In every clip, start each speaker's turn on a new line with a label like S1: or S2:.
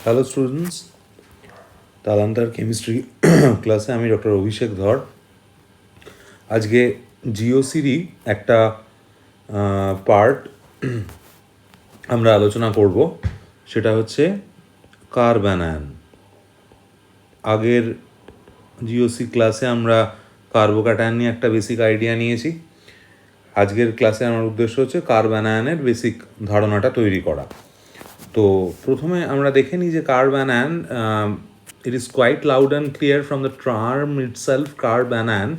S1: Hello students, তালান্তার chemistry ক্লাসে আমি doctor অভিষেক ধর। আজকে জিওসিরই একটা পার্ট আমরা আলোচনা করব, সেটা হচ্ছে কার্বানায়ন। আগের জিওসি ক্লাসে আমরা কার্বোক্যাটায়ন নিয়ে একটা বেসিক আইডিয়া নিয়েছি। আজকের ক্লাসে আমার উদ্দেশ্য হচ্ছে কার্বানায়নের বেসিক ধারণাটা তৈরি করা। তো প্রথমে আমরা দেখে নিই যে carbanion, it is quite loud and clear from the term itself. Carbanion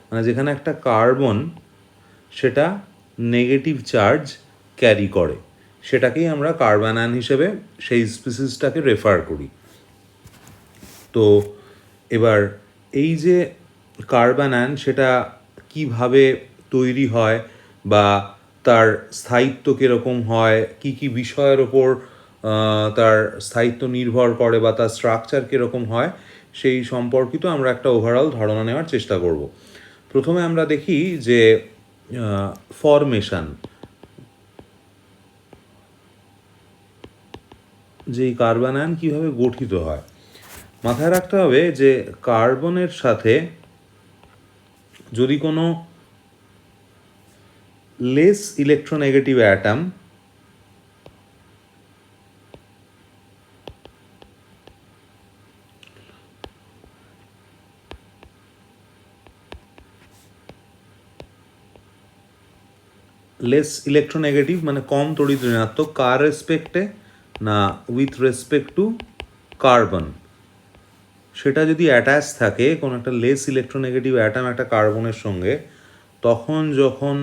S1: মানে যেখানে একটা কার্বন সেটা নেগেটিভ চার্জ ক্যারি করে, সেটাকেই আমরা কার্বানায়ন হিসেবে সেই স্পিসিসটাকে রেফার করি। তো এবার এই যে কার্বানায়ন সেটা কিভাবে তৈরি হয় বা তার স্থায়িত্ব কীরকম হয়, কি কি বিষয়ের ওপর তার স্থায়িত্ব নির্ভর করে বা তার স্ট্রাকচার কীরকম হয়, সেই সম্পর্কিত আমরা একটা ওভারঅল ধারণা নেওয়ার চেষ্টা করব। প্রথমে আমরা দেখি যে ফরমেশন, যে এই কার্বানায়ন কীভাবে গঠিত হয়। মাথায় রাখতে হবে যে কার্বনের সাথে যদি কোনো less electronegative atom less electronegative মানে কম তড়িৎ ঋণাত্মক, কার রেসপেক্টে না উইথ রেসপেক্ট টু কার্বন, সেটা যদি অ্যাটাচ থাকে কোনো একটা লেস ইলেকট্রোনেগেটিভ অ্যাটম একটা কার্বনের সঙ্গে, তখন যখন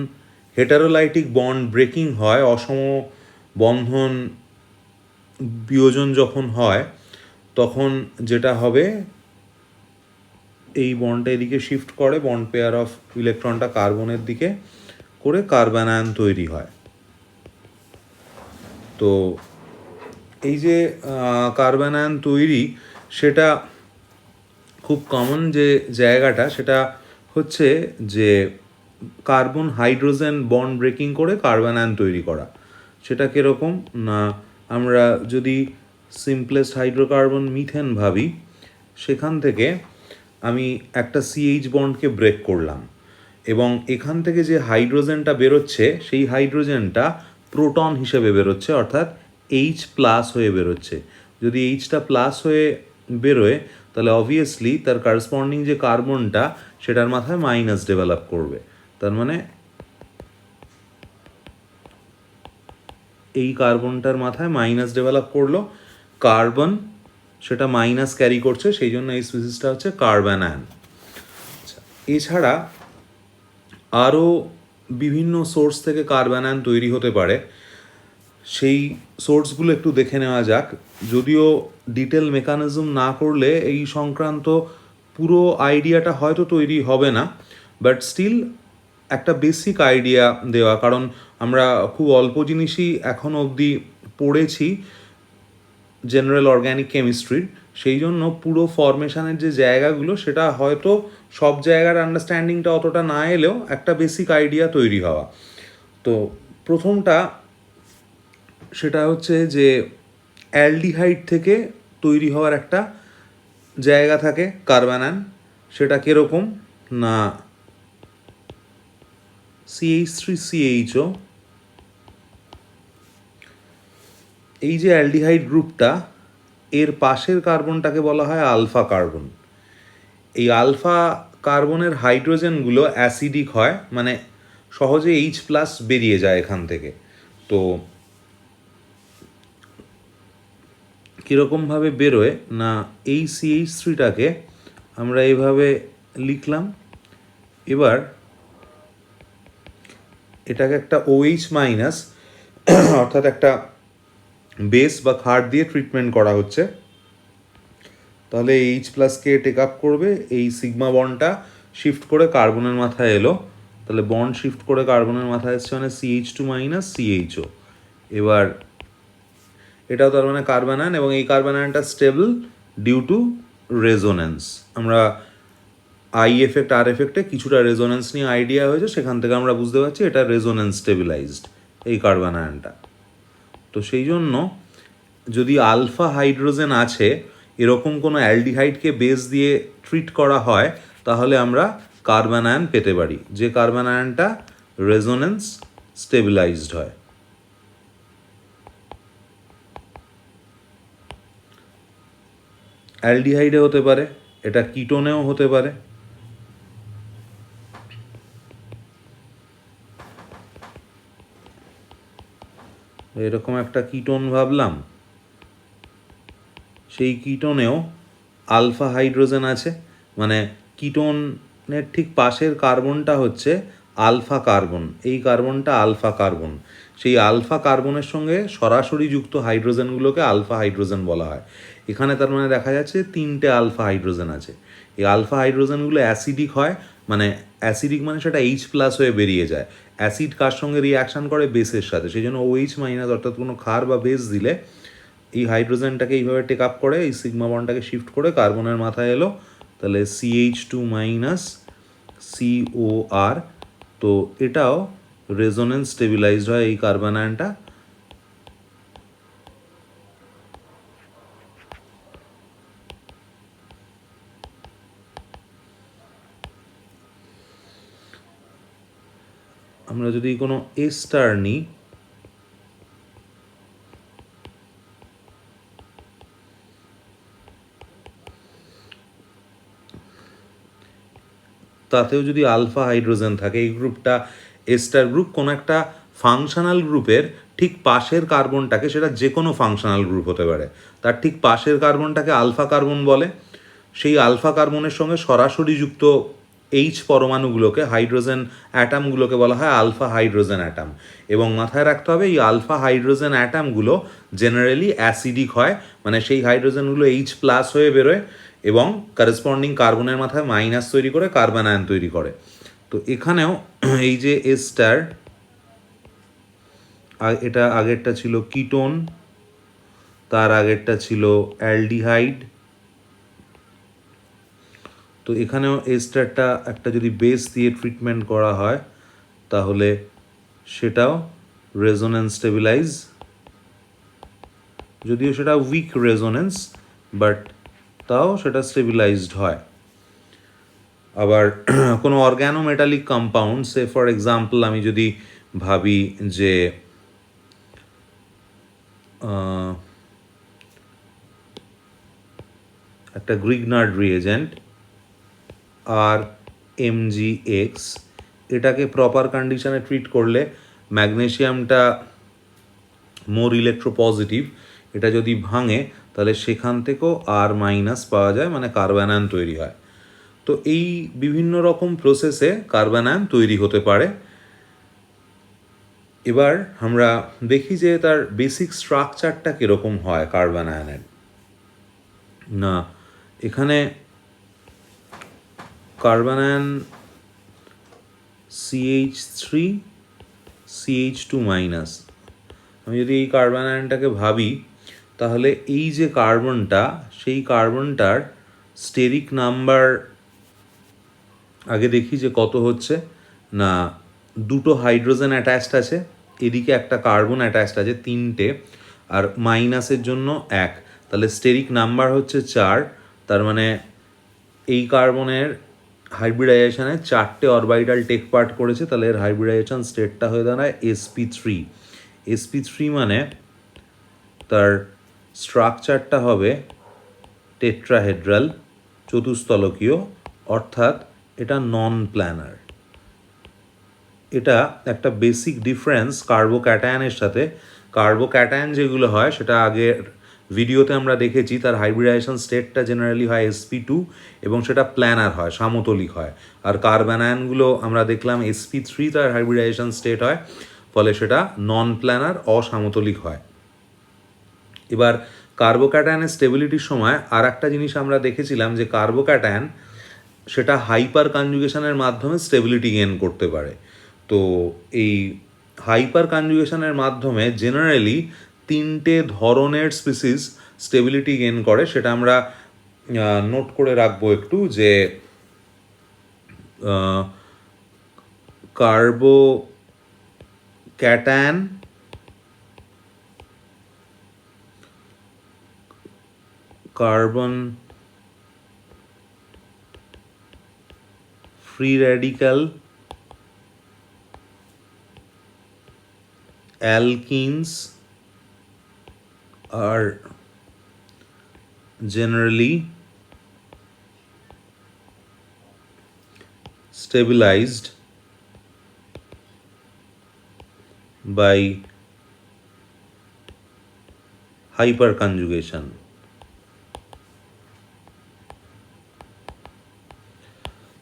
S1: হেটারোলাইটিক বন্ড ব্রেকিং হয়, অসম বন্ধন বিয়োজন যখন হয়, তখন যেটা হবে এই বন্ডটা এদিকে শিফট করে, বন্ড পেয়ার অফ ইলেকট্রনটা কার্বনের দিকে করে কার্বানায়ন তৈরি হয়। তো এই যে কার্বানায়ন তৈরি, সেটা খুব কমন যে জায়গাটা সেটা হচ্ছে যে কার্বন হাইড্রোজেন বন্ড ব্রেকিং করে কার্বানায়ন তৈরি করা। সেটা কীরকম না, আমরা যদি সিম্পলেস্ট হাইড্রোকার্বন মিথেন ভাবি, সেখান থেকে আমি একটা সিএইচ বন্ডকে ব্রেক করলাম এবং এখান থেকে যে হাইড্রোজেনটা বেরোচ্ছে সেই হাইড্রোজেনটা প্রোটন হিসেবে বেরোচ্ছে, অর্থাৎ এইচ প্লাস হয়ে বেরোচ্ছে। যদি এইচটা প্লাস হয়ে বেরোয় তাহলে অবভিয়াসলি তার কারসপন্ডিং যে কার্বনটা সেটার মাথায় মাইনাস ডেভেলপ করবে। তার মানে এই কার্বনটার মাথায় মাইনাস ডেভেলপ করলো, কার্বন সেটা মাইনাস ক্যারি করছে, সেই জন্য এই স্পিসিসটা হচ্ছে কার্বানায়ন। এছাড়া আরও বিভিন্ন সোর্স থেকে কার্বানায়ন তৈরি হতে পারে, সেই সোর্সগুলো একটু দেখে নেওয়া যাক। যদিও ডিটেল মেকানিজম না করলে এই সংক্রান্ত পুরো আইডিয়াটা হয়তো তৈরি হবে না, বাট স্টিল একটা বেসিক আইডিয়া দেওয়া, কারণ আমরা খুব অল্প জিনিসই এখনও অবধি পড়েছি জেনারেল অর্গ্যানিক কেমিস্ট্রির, সেই জন্য পুরো ফরমেশনের যে জায়গাগুলো সেটা হয়তো সব জায়গার আন্ডারস্ট্যান্ডিংটা অতটা না এলেও একটা বেসিক আইডিয়া তৈরি হওয়া। তো প্রথমটা সেটা হচ্ছে যে অ্যালডিহাইড থেকে তৈরি হওয়ার একটা জায়গা থাকে কার্বানায়ন, সেটা কীরকম না CH3CHO। এই যে অ্যালডিহাইড গ্রুপটা, এর পাশের কার্বনটাকে বলা হয় আলফা কার্বন। এই আলফা কার্বনের হাইড্রোজেনগুলো অ্যাসিডিক হয়, মানে সহজে এইচ প্লাস বেরিয়ে যায় এখান থেকে। তো কীরকমভাবে বেরোয় না, এই CH3টাকে আমরা এইভাবে লিখলাম, এবার এটাকে একটা OH মাইনাস অর্থাৎ একটা বেস বা ক্ষার দিয়ে ট্রিটমেন্ট করা হচ্ছে, তাহলে এইচ প্লাসকে টেক আপ করবে, এই সিগমা বন্ডটা শিফট করে কার্বনের মাথায় এলো, তাহলে বন্ড শিফট করে কার্বনের মাথায় এসছে মানে CH2 মাইনাস CHO। এবার এটাও তার মানে কার্বানায়ন, এবং এই কার্বানায়নটা স্টেবল ডিউ টু রেজোনেন্স। আমরা আই এফেক্ট আর এফেক্টে কিছুটা রেজোনেন্স নিয়ে আইডিয়া হয়েছে, সেখান থেকে আমরা বুঝতে পারছি এটা রেজোনেন্স স্টেবিলাইজড এই কার্বানায়নটা। তো সেই জন্য যদি আলফা হাইড্রোজেন আছে এরকম কোনো অ্যালডিহাইডকে বেস দিয়ে ট্রিট করা হয় তাহলে আমরা কার্বন আয়ন পেতে পারি, যে কার্বন আয়নটা রেজোনেন্স স্টেবিলাইজড হয়। অ্যালডিহাইডে হতে পারে, এটা কিটোনেও হতে পারে। এরকম একটা কিটোন ভাবলাম, সেই কিটোনেও আলফা হাইড্রোজেন আছে, মানে কিটোনের ঠিক পাশের কার্বনটা হচ্ছে আলফা কার্বন, এই কার্বনটা আলফা কার্বন। সেই আলফা কার্বনের সঙ্গে সরাসরি যুক্ত হাইড্রোজেনগুলোকে আলফা হাইড্রোজেন বলা হয়। এখানে তার মানে দেখা যাচ্ছে 3টে আলফা হাইড্রোজেন আছে। এই আলফা হাইড্রোজেনগুলো অ্যাসিডিক হয়, মানে অ্যাসিডিক মানে সেটা H+ হয়ে বেরিয়ে যায়। অ্যাসিড কার সঙ্গে রিয়াকশান করে? বেসের সাথে। সেই জন্য OH- অর্থাৎ কোনো ক্ষার বা বেস দিলে এই হাইড্রোজেনটাকে এইভাবে টেক আপ করে, এই সিগমা বন্ডটাকে শিফট করে কার্বনের মাথায় এলো, তাহলে CH2- COR। তো এটাও রেজোনেন্স স্টেবিলাইজড হয় এই কার্বন আয়নটা। আমরা যদি কোনো S* নিই, তাতেও যদি আলফা হাইড্রোজেন থাকে, এই গ্রুপটা S* গ্রুপ, কোনো একটা ফাংশনাল গ্রুপের ঠিক পাশের কার্বনটাকে, সেটা যে কোনো ফাংশনাল গ্রুপ হতে পারে, তার ঠিক পাশের কার্বনটাকে আলফা কার্বন বলে। সেই আলফা কার্বনের সঙ্গে সরাসরি যুক্ত পরমাণুগুলোকে, হাইড্রোজেন অ্যাটামগুলোকে বলা হয় আলফা হাইড্রোজেন অ্যাটাম। এবং মাথায় রাখতে হবে এই আলফা হাইড্রোজেন অ্যাটামগুলো জেনারেলি অ্যাসিডিক হয়, মানে সেই হাইড্রোজেনগুলো H+ হয়ে বেরোয় এবং কারেসপন্ডিং কার্বনের মাথায় মাইনাস তৈরি করে কার্বন আয়ন তৈরি করে। তো এখানেও এই যে S*, এটা আগেরটা ছিল কিটোন, তার আগেরটা ছিল অ্যালডিহাইড। তো এখানেও S*টা একটা যদি বেস দিয়ে ট্রিটমেন্ট করা হয় তাহলে সেটাও রেজোনেন্স স্টেবিলাইজ, যদিও সেটা উইক রেজোনেন্স, বাট তাও সেটা স্টেবিলাইজড হয়। আবার কোনো অর্গ্যানোমেটালিক কম্পাউন্ড, সে ফর এক্সাম্পল আমি যদি ভাবি যে একটা গ্রিগনার্ড রিএজেন্ট RMgX, এটাকে প্রপার কন্ডিশনে ট্রিট করলে ম্যাগনেশিয়ামটা মোর ইলেকট্রোপজিটিভ, এটা যদি ভাঙে তাহলে সেখান থেকেও R- পাওয়া যায়, মানে কার্বন আয়ন তৈরি হয়। তো এই বিভিন্ন রকম প্রসেসে কার্বন আয়ন তৈরি হতে পারে। এবার আমরা দেখি যে তার বেসিক স্ট্রাকচারটা কীরকম হয় কার্বন আয়নের। না, এখানে কার্বন আয়ন CH3 CH2-, আমি যদি এই কার্বন আয়নটাকে ভাবি তাহলে এই যে কার্বনটা, সেই কার্বনটার স্টেরিক নাম্বার আগে দেখি যে কত হচ্ছে। না, দুটো হাইড্রোজেন অ্যাটাচড আছে, এদিকে একটা কার্বন অ্যাটাচড আছে, 3টে, আর মাইনাসের জন্য 1, তাহলে স্টেরিক নাম্বার হচ্ছে 4। তার মানে এই কার্বনের হাইব্রিডাইজেশনে 4টে অরবিটাল টেক পার্ট করেছে, তাহলে এর হাইব্রিডাইজেশন স্টেটটা হয়ে দাঁড়ায় sp3। sp3 মানে তার স্ট্রাকচারটা হবে টেট্রাহেড্রাল, চতুস্তলকীয়, অর্থাৎ এটা নন প্ল্যানার। এটা একটা বেসিক ডিফারেন্স কার্বোক্যাটায়নের সাথে। কার্বোক্যাটায়ন যেগুলো হয় সেটা আগের ভিডিওতে আমরা দেখেছি, তার হাইব্রিডাইজেশন স্টেটটা জেনারেলি হয় sp2 এবং সেটা প্ল্যানার হয়, সামতলিক হয়। আর কার্বন আয়নগুলো আমরা দেখলাম sp3 তার হাইব্রিডাইজেশন স্টেট হয়, ফলে সেটা নন প্ল্যানার, অসামতলিক হয়। এবার কার্বোক্যাটায়নের স্টেবিলিটির সময় আর একটা জিনিস আমরা দেখেছিলাম যে কার্বোক্যাটায়ন সেটা হাইপার কনজুগেশনের মাধ্যমে স্টেবিলিটি গেইন করতে পারে। তো এই হাইপার কনজুগেশনের মাধ্যমে জেনারেলি 3টে ধরনের স্পিসিস স্টেবিলিটি গেইন করে, সেটা আমরা নোট করে রাখবো একটু, যে carbocation, carbon free radical alkenes are generally stabilized by hyperconjugation.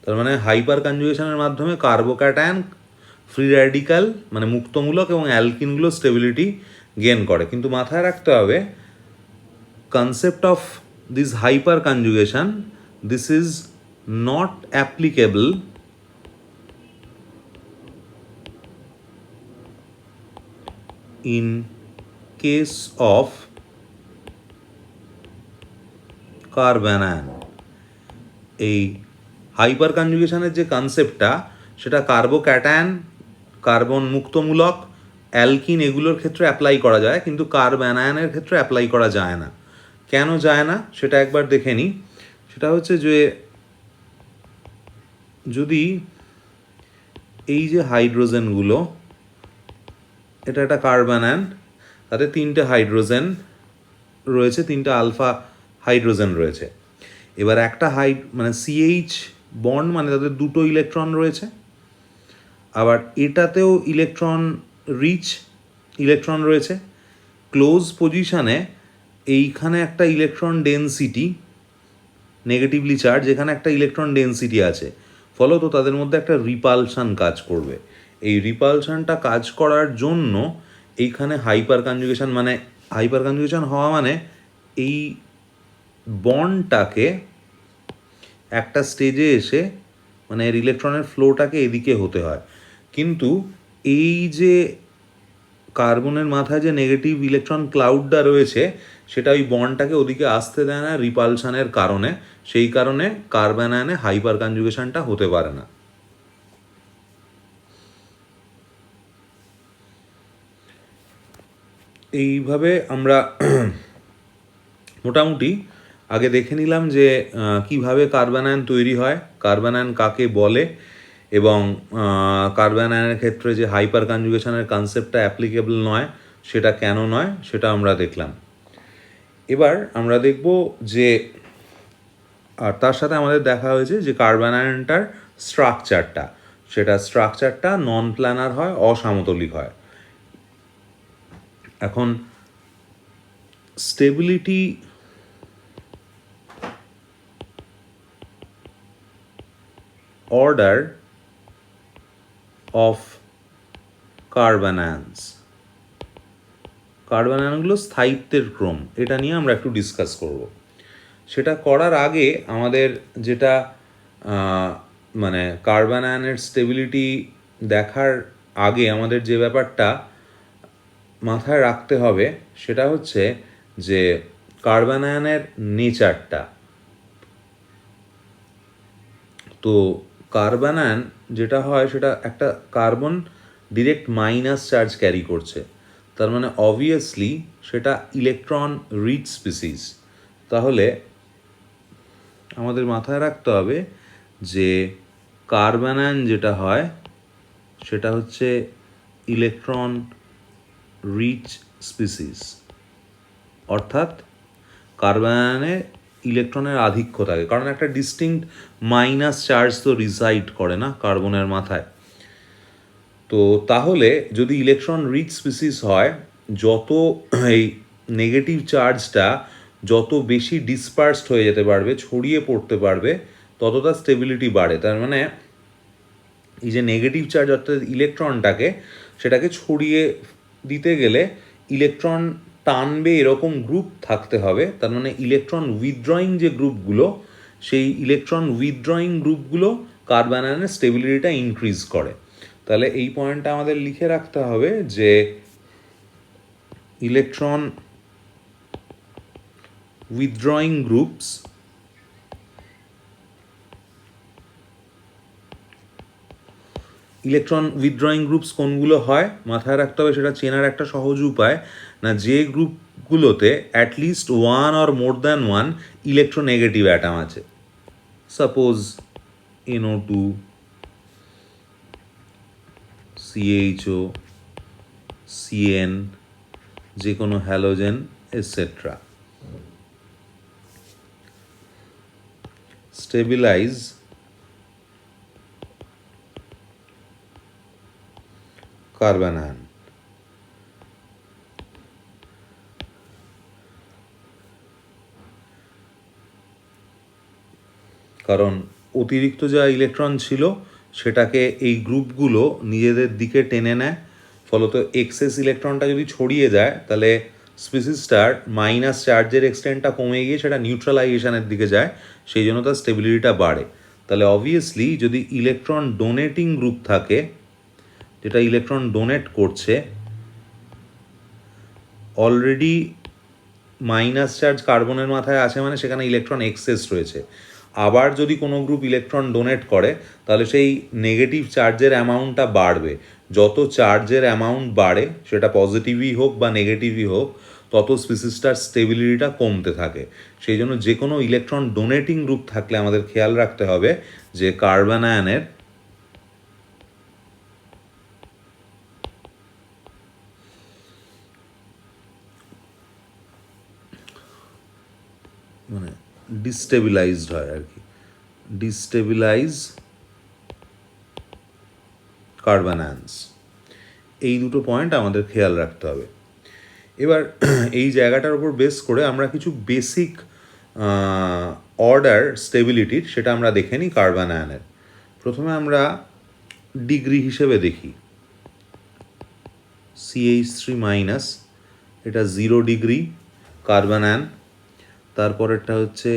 S1: তার মানে হাইপার কনজুগেশনের মাধ্যমে কার্বোক্যাটায়ন ফ্রি র্যাডিক্যাল মানে মুক্তমূলক এবং অ্যালকিনগুলো স্টেবিলিটি গেন করে। কিন্তু মাথায় রাখতে হবে concept of this hyper conjugation, this is not applicable in case of carbanion. এই হাইপার কনজুগেশনের যে কনসেপ্টটা সেটা কার্বোক্যাটায়ন, কার্বন মুক্তমূলক, অ্যালকিন এগুলোর ক্ষেত্রে অ্যাপ্লাই করা যায়, কিন্তু কার্বানায়নের ক্ষেত্রে অ্যাপ্লাই করা যায় না। কেন যায় না সেটা একবার দেখে নিই। সেটা হচ্ছে যে যদি এই যে হাইড্রোজেনগুলো, এটা একটা কার্বানায়ন, তাতে 3টে হাইড্রোজেন রয়েছে, 3টে আলফা হাইড্রোজেন রয়েছে। এবার একটা মানে সিএইচ বন্ড মানে তাদের 2টো ইলেকট্রন রয়েছে, আবার এটাতেও ইলেকট্রন রিচ ইলেকট্রন রয়েছে। ক্লোজ পজিশানে এইখানে একটা ইলেকট্রন ডেন্সিটি নেগেটিভলি চার্জ, এখানে একটা ইলেকট্রন ডেন্সিটি আছে, ফলত তাদের মধ্যে একটা রিপালশান কাজ করবে। এই রিপালশানটা কাজ করার জন্য এইখানে হাইপার কনজুগেশন, মানে হাইপার কনজুগেশন হওয়া মানে এই বন্ডটাকে একটা স্টেজে এসে মানে এর ইলেকট্রনের ফ্লোটাকে এদিকে হতে হয়। কিন্তু এই যে কার্বনের মাথায় যে নেগেটিভ ইলেকট্রন ক্লাউডটা রয়েছে সেটা ওই বন্ডটাকে ওদিকে আসতে দেয় না রিপালশানের কারণে। সেই কারণে কার্বানায়নে হাইপার কনজুগেশনটা হতে পারে না। এইভাবে আমরা মোটামুটি আগে দেখে নিলাম যে কিভাবে কার্বানায়ন তৈরি হয়, কার্বানায়ন কাকে বলে, এবং কার্বানায়নের ক্ষেত্রে যে হাইপার কনজুগেশনের কনসেপ্টটা অ্যাপ্লিকেবল নয় সেটা কেন নয় সেটা আমরা দেখলাম। এবার আমরা দেখব যে আর তার সাথে আমাদের দেখা হয়েছে যে কার্বানায়নটার স্ট্রাকচারটা নন প্ল্যানার হয়, অসামতলিক হয়। এখন স্টেবিলিটি অর্ডার অফ কার্বানায়নগুলো স্থায়িত্বের ক্রম, এটা নিয়ে আমরা একটু ডিসকাস করব। সেটা করার আগে আমাদের যেটা মানে কার্বানায়নের স্টেবিলিটি দেখার আগে আমাদের যে ব্যাপারটা মাথায় রাখতে হবে সেটা হচ্ছে যে কার্বানায়নের নেচারটা। তো কার্বানায়ন যেটা হয় সেটা একটা carbon direct minus charge carry করছে, তার মানে অবভিয়াসলি সেটা ইলেকট্রন রিচ স্পিসিস। তাহলে আমাদের মাথায় রাখতে হবে যে কার্বানায়ন যেটা হয় সেটা হচ্ছে ইলেকট্রন রিচ স্পিসিস, অর্থাৎ কার্বানায়নে ইলেকট্রনের আধিক্য থাকে, কারণ একটা ডিস্টিংক্ট মাইনাস চার্জ তো রিসাইড করে না কার্বনের মাথায়। তো তাহলে যদি ইলেকট্রন রিচ স্পিসিস হয়, যত এই নেগেটিভ চার্জটা যত বেশি ডিসপার্সড হয়ে যেতে পারবে, ছড়িয়ে পড়তে পারবে, তত তার স্টেবিলিটি বাড়ে। তার মানে এই যে নেগেটিভ চার্জ অর্থাৎ ইলেকট্রনটাকে সেটাকে ছড়িয়ে দিতে গেলে ইলেকট্রন টানবে এরকম গ্রুপ থাকতে হবে। তার মানে ইলেকট্রন উইথড্রয়িং যে গ্রুপগুলো, সেই ইলেকট্রন উইথড্রয়িং গ্রুপগুলো কার্বানায়নের স্টেবিলিটিটা ইনক্রিজ করে। তাহলে এই পয়েন্টটা আমাদের লিখে রাখতে হবে যে ইলেকট্রন উইথড্রয়িং গ্রুপস কোনগুলো হয় মাথায় রাখতে হবে। সেটা চেনার একটা সহজ উপায় না, যে গ্রুপ গ্রুপগুলোতে at least one or more than one electronegative atom আছে। সাপোজ NO2, CHO, CN, যে কোনো halogen etcetera. Stabilize carbanion. কারণ অতিরিক্ত যা ইলেকট্রন ছিল সেটাকে এই গ্রুপগুলো নিজেদের দিকে টেনে নেয়, ফলত এক্সেস ইলেকট্রনটা যদি ছড়িয়ে যায় তাহলে স্পিসিসটার মাইনাস চার্জের এক্সটেন্টটা কমে গিয়ে সেটা নিউট্রালাইজেশনের দিকে যায়, সেই জন্য তার স্টেবিলিটিটা বাড়ে। তাহলে অবভিয়াসলি যদি ইলেকট্রন ডোনেটিং গ্রুপ থাকে, যেটা ইলেকট্রন ডোনেট করছে, অলরেডি মাইনাস চার্জ কার্বনের মাথায় আছে মানে সেখানে ইলেকট্রন এক্সেস রয়েছে। আবার যদি কোনো গ্রুপ ইলেকট্রন ডোনেট করে তাহলে সেই নেগেটিভ চার্জের অ্যামাউন্টটা বাড়বে। যত চার্জের অ্যামাউন্ট বাড়ে, সেটা পজিটিভই হোক বা নেগেটিভই হোক, তত স্পিসিসটার স্টেবিলিটিটা কমতে থাকে। সেই জন্য যে কোনো ইলেকট্রন ডোনেটিং গ্রুপ থাকলে আমাদের খেয়াল রাখতে হবে যে কার্বন আয়নের মানে ডিস্টেবিলাইজড হয় আর কি, ডিস্টেবিলাইজ কার্বন আয়নস। এই দুটো পয়েন্ট আমাদের খেয়াল রাখতে হবে। এবার এই জায়গাটার উপর বেস করে আমরা কিছু বেসিক অর্ডার স্টেবিলিটির সেটা আমরা দেখে নিই কার্বন আয়নের। প্রথমে আমরা ডিগ্রি হিসেবে দেখি। CH3- এটা 0 ডিগ্রি কার্বন আয়ন। তারপরেরটা হচ্ছে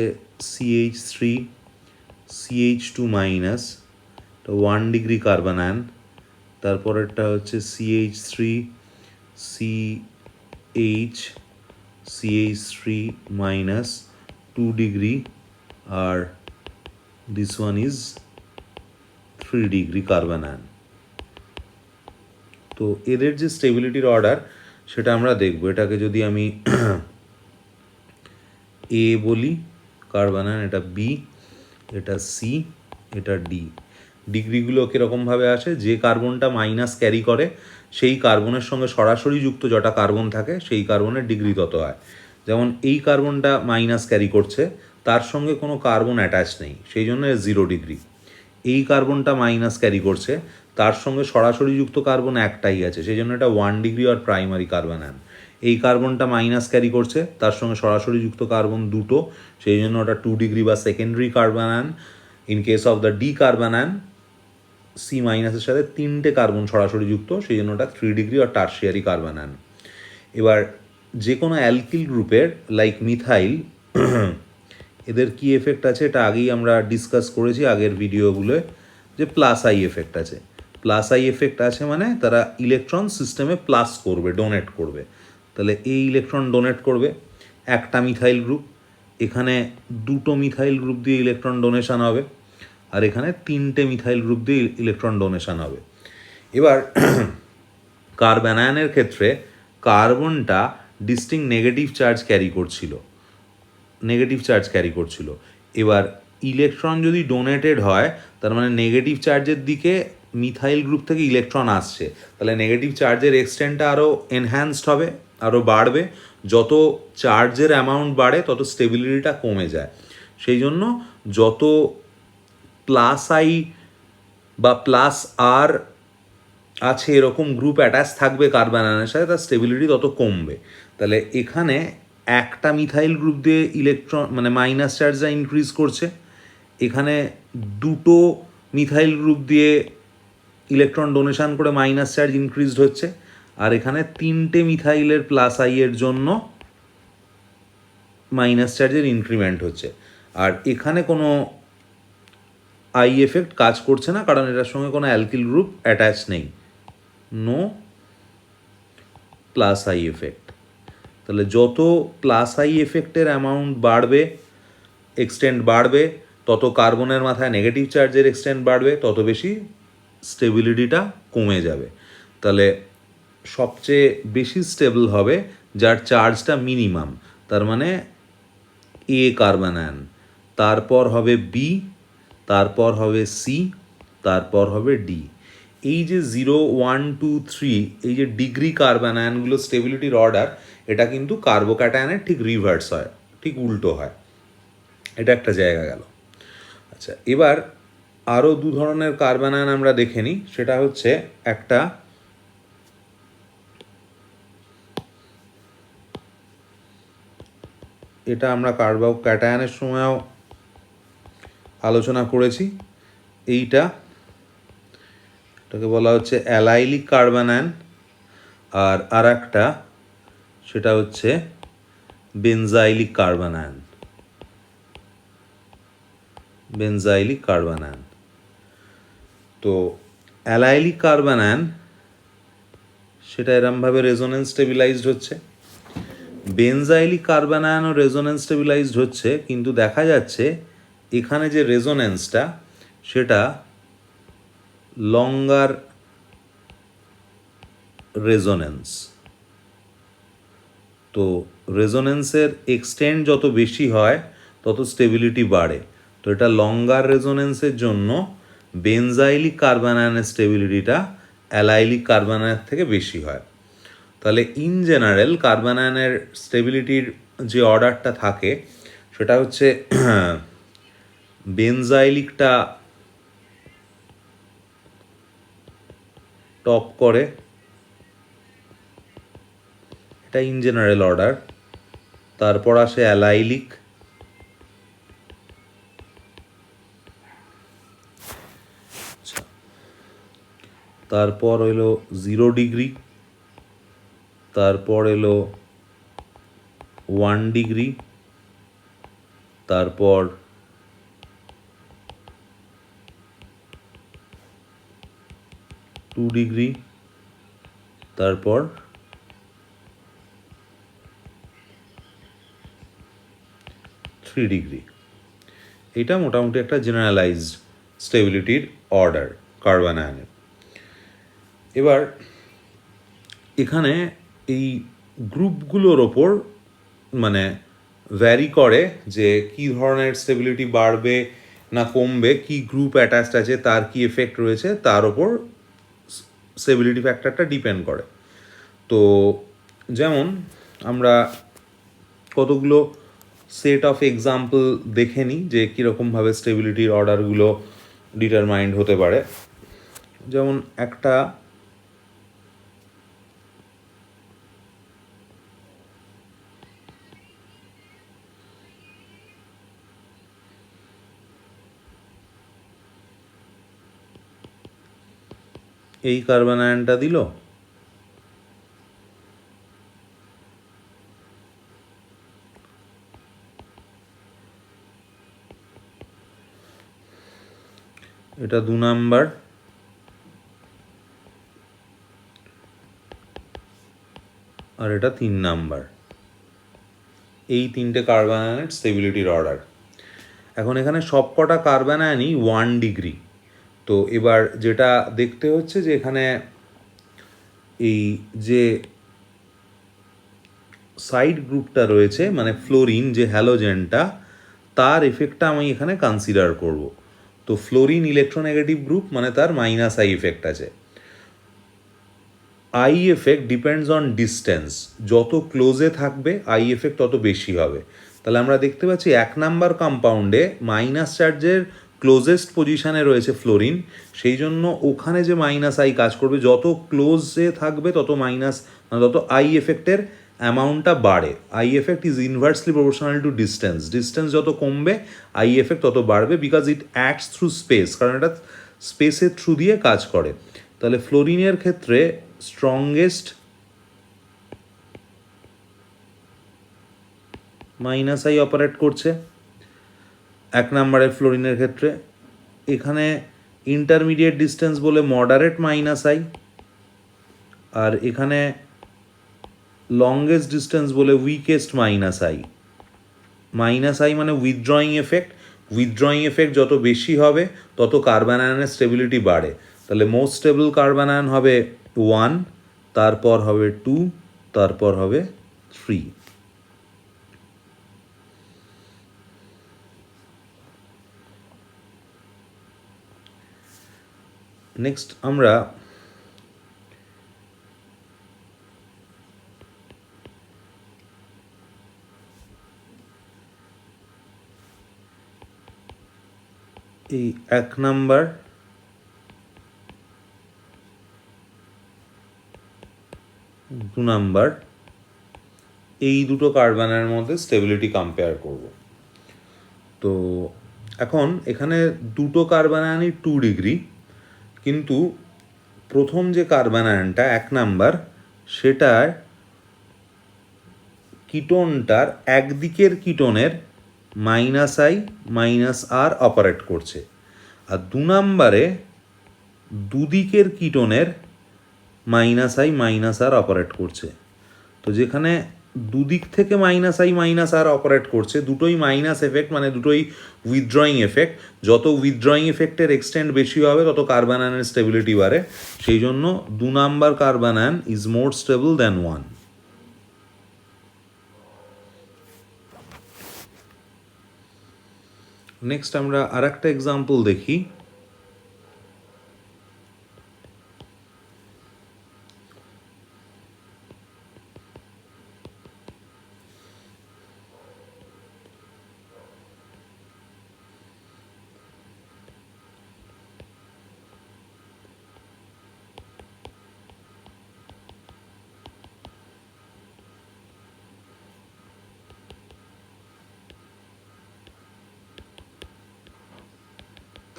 S1: CH3 CH2- এটা 1 ডিগ্রি কার্বন আয়ন। তারপরেরটা হচ্ছে CH3 CH3- 2 ডিগ্রি, আর this one is 3 degree carbon ion. তো এদের যে স্টেবিলিটির অর্ডার সেটা আমরা দেখব। এটাকে যদি আমি A বলি কার্বন আয়ন, এটা B, এটা C, এটা D। ডিগ্রিগুলো কীরকমভাবে আসে, যে কার্বনটা মাইনাস ক্যারি করে সেই কার্বনের সঙ্গে সরাসরি যুক্ত যটা কার্বন থাকে সেই কার্বনের ডিগ্রি তত হয়। যেমন এই কার্বনটা মাইনাস ক্যারি করছে, তার সঙ্গে কোনো কার্বন অ্যাটাচ নেই, সেই জন্য 0 ডিগ্রি। এই কার্বনটা মাইনাস ক্যারি করছে, তার সঙ্গে সরাসরি যুক্ত কার্বন একটাই আছে, সেই জন্য এটা 1 ডিগ্রি আর প্রাইমারি কার্বন আয়ন। এই কার্বনটা মাইনাস ক্যারি করছে, তার সঙ্গে সরাসরি যুক্ত কার্বন দুটো, সেই জন্য ওটা 2 ডিগ্রি বা secondary carbon ion. In case of the D carbon ion, C- সাথে 3টে কার্বন সরাসরি যুক্ত, সেই জন্য ওটা 3 ডিগ্রি আর টারশিয়ারি কার্বন আয়ন। এবার যে কোনো অ্যালকিল গ্রুপের লাইক মিথাইল, এদের কি এফেক্ট আছে এটা আগেই আমরা ডিসকাস করেছি আগের ভিডিওগুলোয়, যে প্লাস আই এফেক্ট আছে। প্লাস আই এফেক্ট আছে মানে তারা ইলেকট্রন সিস্টেমে প্লাস করবে, ডোনেট করবে। তাহলে এই ইলেকট্রন ডোনেট করবে একটা মিথাইল গ্রুপ, এখানে 2টো মিথাইল গ্রুপ দিয়ে ইলেকট্রন ডোনেশন হবে, আর এখানে 3টে মিথাইল গ্রুপ দিয়ে ইলেকট্রন ডোনেশন হবে। এবার কার্বন আয়নের ক্ষেত্রে কার্বনটা ডিস্টিংক্ট নেগেটিভ চার্জ ক্যারি করছিল। এবার ইলেকট্রন যদি ডোনেটেড হয়, তার মানে নেগেটিভ চার্জের দিকে মিথাইল গ্রুপ থেকে ইলেকট্রন আসছে, তাহলে নেগেটিভ চার্জের এক্সটেন্টটা আরও এনহ্যান্সড হবে, আরও বাড়বে। যত চার্জের অ্যামাউন্ট বাড়ে তত স্টেবিলিটিটা কমে যায়। সেই জন্য যত প্লাস আই বা প্লাস আর আছে এরকম গ্রুপ অ্যাটাচ থাকবে কার্বন আয়নের সাথে, তার স্টেবিলিটি তত কমবে। তাহলে এখানে একটা মিথাইল গ্রুপ দিয়ে ইলেকট্রন মানে মাইনাস চার্জটা ইনক্রিজ করছে, এখানে 2টো মিথাইল গ্রুপ দিয়ে ইলেকট্রন ডোনেশন করে মাইনাস চার্জ ইনক্রিজড হচ্ছে, আর এখানে 3টে মিথাইলের প্লাস আই এর জন্য মাইনাস চার্জের ইনক্রিমেন্ট হচ্ছে। আর এখানে কোনো আই এফেক্ট কাজ করছে না, কারণ এটার সঙ্গে কোনো অ্যালকিল গ্রুপ অ্যাটাচ নেই, নো প্লাস আই এফেক্ট। তাহলে যত প্লাস আই এফেক্টের অ্যামাউন্ট বাড়বে, এক্সটেন্ট বাড়বে, তত কার্বনের মাথায় নেগেটিভ চার্জের এক্সটেন্ট বাড়বে, তত বেশি স্টেবিলিটিটা কমে যাবে। তাহলে সবচেয়ে বেশি স্টেবল হবে যার চার্জটা মিনিমাম, তার মানে এ কার্বন আয়ন, তারপর হবে বি, তারপর হবে সি, তারপর হবে ডি। এই যে 0, 1, 2, 3 এই যে ডিগ্রি কার্বন আয়নগুলো স্টেবিলিটির অর্ডার, এটা কিন্তু কার্বোক্যাটায়নের ঠিক রিভার্স হয়, ঠিক উল্টো হয়। এটা একটা জায়গা গেল। আচ্ছা, এবার আরও দু ধরনের কার্বন আয়ন আমরা দেখে নিই। সেটা হচ্ছে একটা এটা আমরা কার্বোক্যাটায়নের সময়ও আলোচনা করেছি। এটাকে বলা হচ্ছে অ্যালাইলিক কার্বন আয়ন। আর একটা সেটা হচ্ছে benzylic carbanion. Benzylic carbon ion. তো অ্যালাইলিক কার্বন আয়ন সেটা এরমভাবে রেজোনেন্স স্টেবিলাইজড হচ্ছে, বেনজাইলিক কার্বন আয়নও রেজোনেন্স স্টেবিলাইজড হচ্ছে, কিন্তু দেখা যাচ্ছে এখানে যে রেজোনেন্সটা সেটা লঙ্গার রেজোনেন্স। তো রেজোনেন্সের এক্সটেন্ড যত বেশি হয় তত স্টেবিলিটি বাড়ে। তো এটা লঙ্গার রেজোনেন্সের জন্য বেনজাইলিক কার্বন আয়নের স্টেবিলিটিটা অ্যালাইলিক কার্বন আয়নের থেকে বেশি হয়। তাহলে ইন জেনারেল কার্বন আয়নের স্টেবিলিটির যে অর্ডারটা থাকে সেটা হচ্ছে বেনজাইলিকটা টপ করে, এটা ইন জেনারেল অর্ডার। তারপর আসে অ্যালাইলিক, তারপর এলো 0 ডিগ্রি, তারপর এলো 1 ডিগ্রি, তারপর 2 ডিগ্রি, তারপর 3 ডিগ্রি। এটা মোটামুটি একটা জেনারেলাইজড স্টেবিলিটির অর্ডার কার্বন আয়নের। এবার এখানে এই গ্রুপগুলোর ওপর মানে ভ্যারি করে যে কী ধরনের স্টেবিলিটি বাড়বে না কমবে, কি গ্রুপ অ্যাটাচড আছে, তার কি এফেক্ট রয়েছে, তার ওপর স্টেবিলিটি ফ্যাক্টরটা ডিপেন্ড করে। তো যেমন আমরা কতগুলো সেট অফ এক্সাম্পল দেখে নিই যে কীরকমভাবে স্টেবিলিটির অর্ডারগুলো ডিটারমাইন্ড হতে পারে। যেমন একটা এই কার্বন আয়নটা দিল, এটা 2 নাম্বার, আর এটা 3 নাম্বার। এই 3টে কার্বন আয়নের স্টেবিলিটির অর্ডার। এখন এখানে সবকটা কার্বন আয়নই 1 ডিগ্রি। তো এবার যেটা দেখতে হচ্ছে যে এখানে এই যে সাইড গ্রুপটা রয়েছে মানে ফ্লোরিন যে হ্যালোজেনটা, তার এফেক্টটা আমি এখানে কনসিডার করব। তো ফ্লোরিন ইলেকট্রোনেগেটিভ গ্রুপ মানে তার -I এফেক্ট আছে। I effect depends on distance, যত ক্লোজে থাকবে I এফেক্ট তত বেশি হবে। তাহলে আমরা দেখতে পাচ্ছি 1 নাম্বার কম্পাউন্ডে মাইনাস চার্জের ক্লোজেস্ট পজিশানে রয়েছে ফ্লোরিন, সেই জন্য ওখানে যে -I কাজ করবে, যত ক্লোজে থাকবে তত তত I এফেক্টের অ্যামাউন্টটা বাড়ে। I effect is inversely proportional to distance. Distance যত কমবে I এফেক্ট তত বাড়বে, because it acts through space, কারণ এটা স্পেসের থ্রু দিয়ে কাজ করে। তাহলে ফ্লোরিনের ক্ষেত্রে স্ট্রংগেস্ট -I অপারেট করছে 1 নাম্বারের ফ্লোরিনের ক্ষেত্রে। এখানে ইন্টারমিডিয়েট ডিস্টেন্স বলে মডারেট -I, আর এখানে লংগেস্ট ডিস্টেন্স বলে উইকেস্ট -I। -I মানে উইথড্রয়িং এফেক্ট। উইথড্রয়িং এফেক্ট যত বেশি হবে তত কার্বন আয়নের স্টেবিলিটি বাড়ে। তাহলে মোস্ট স্টেবল কার্বন আয়ন হবে 1, তারপর হবে 2, তারপর হবে 3। নেক্সট আমরা এই 1 নাম্বার, 2 নাম্বার এই দুটো কার্বানের মধ্যে স্টেবিলিটি কম্পেয়ার করব। তো এখন এখানে দুটো কার্বন আয়নই 2 ডিগ্রি, কিন্তু প্রথম যে কার্বন আয়নটা 1 নাম্বার, সেটার কিটোনটার একদিকের কিটোনের -I -R অপারেট করছে, আর 2 নাম্বারে দুদিকের কিটোনের -I -R অপারেট করছে। তো যেখানে দুদিক থেকে -I -R অপারেট করছে, দুটোই মাইনাস এফেক্ট, মানে দুটোই উইথড্রয়িং এফেক্ট। যত উইথড্রয়িং এফেক্টের এক্সটেন্ট বেশি হবে তত কার্বন আয়নের স্টেবিলিটি বাড়ে। সেই জন্য 2 number carbon ion is more stable than 1। Next আমরা আর একটা এক্সাম্পল দেখি।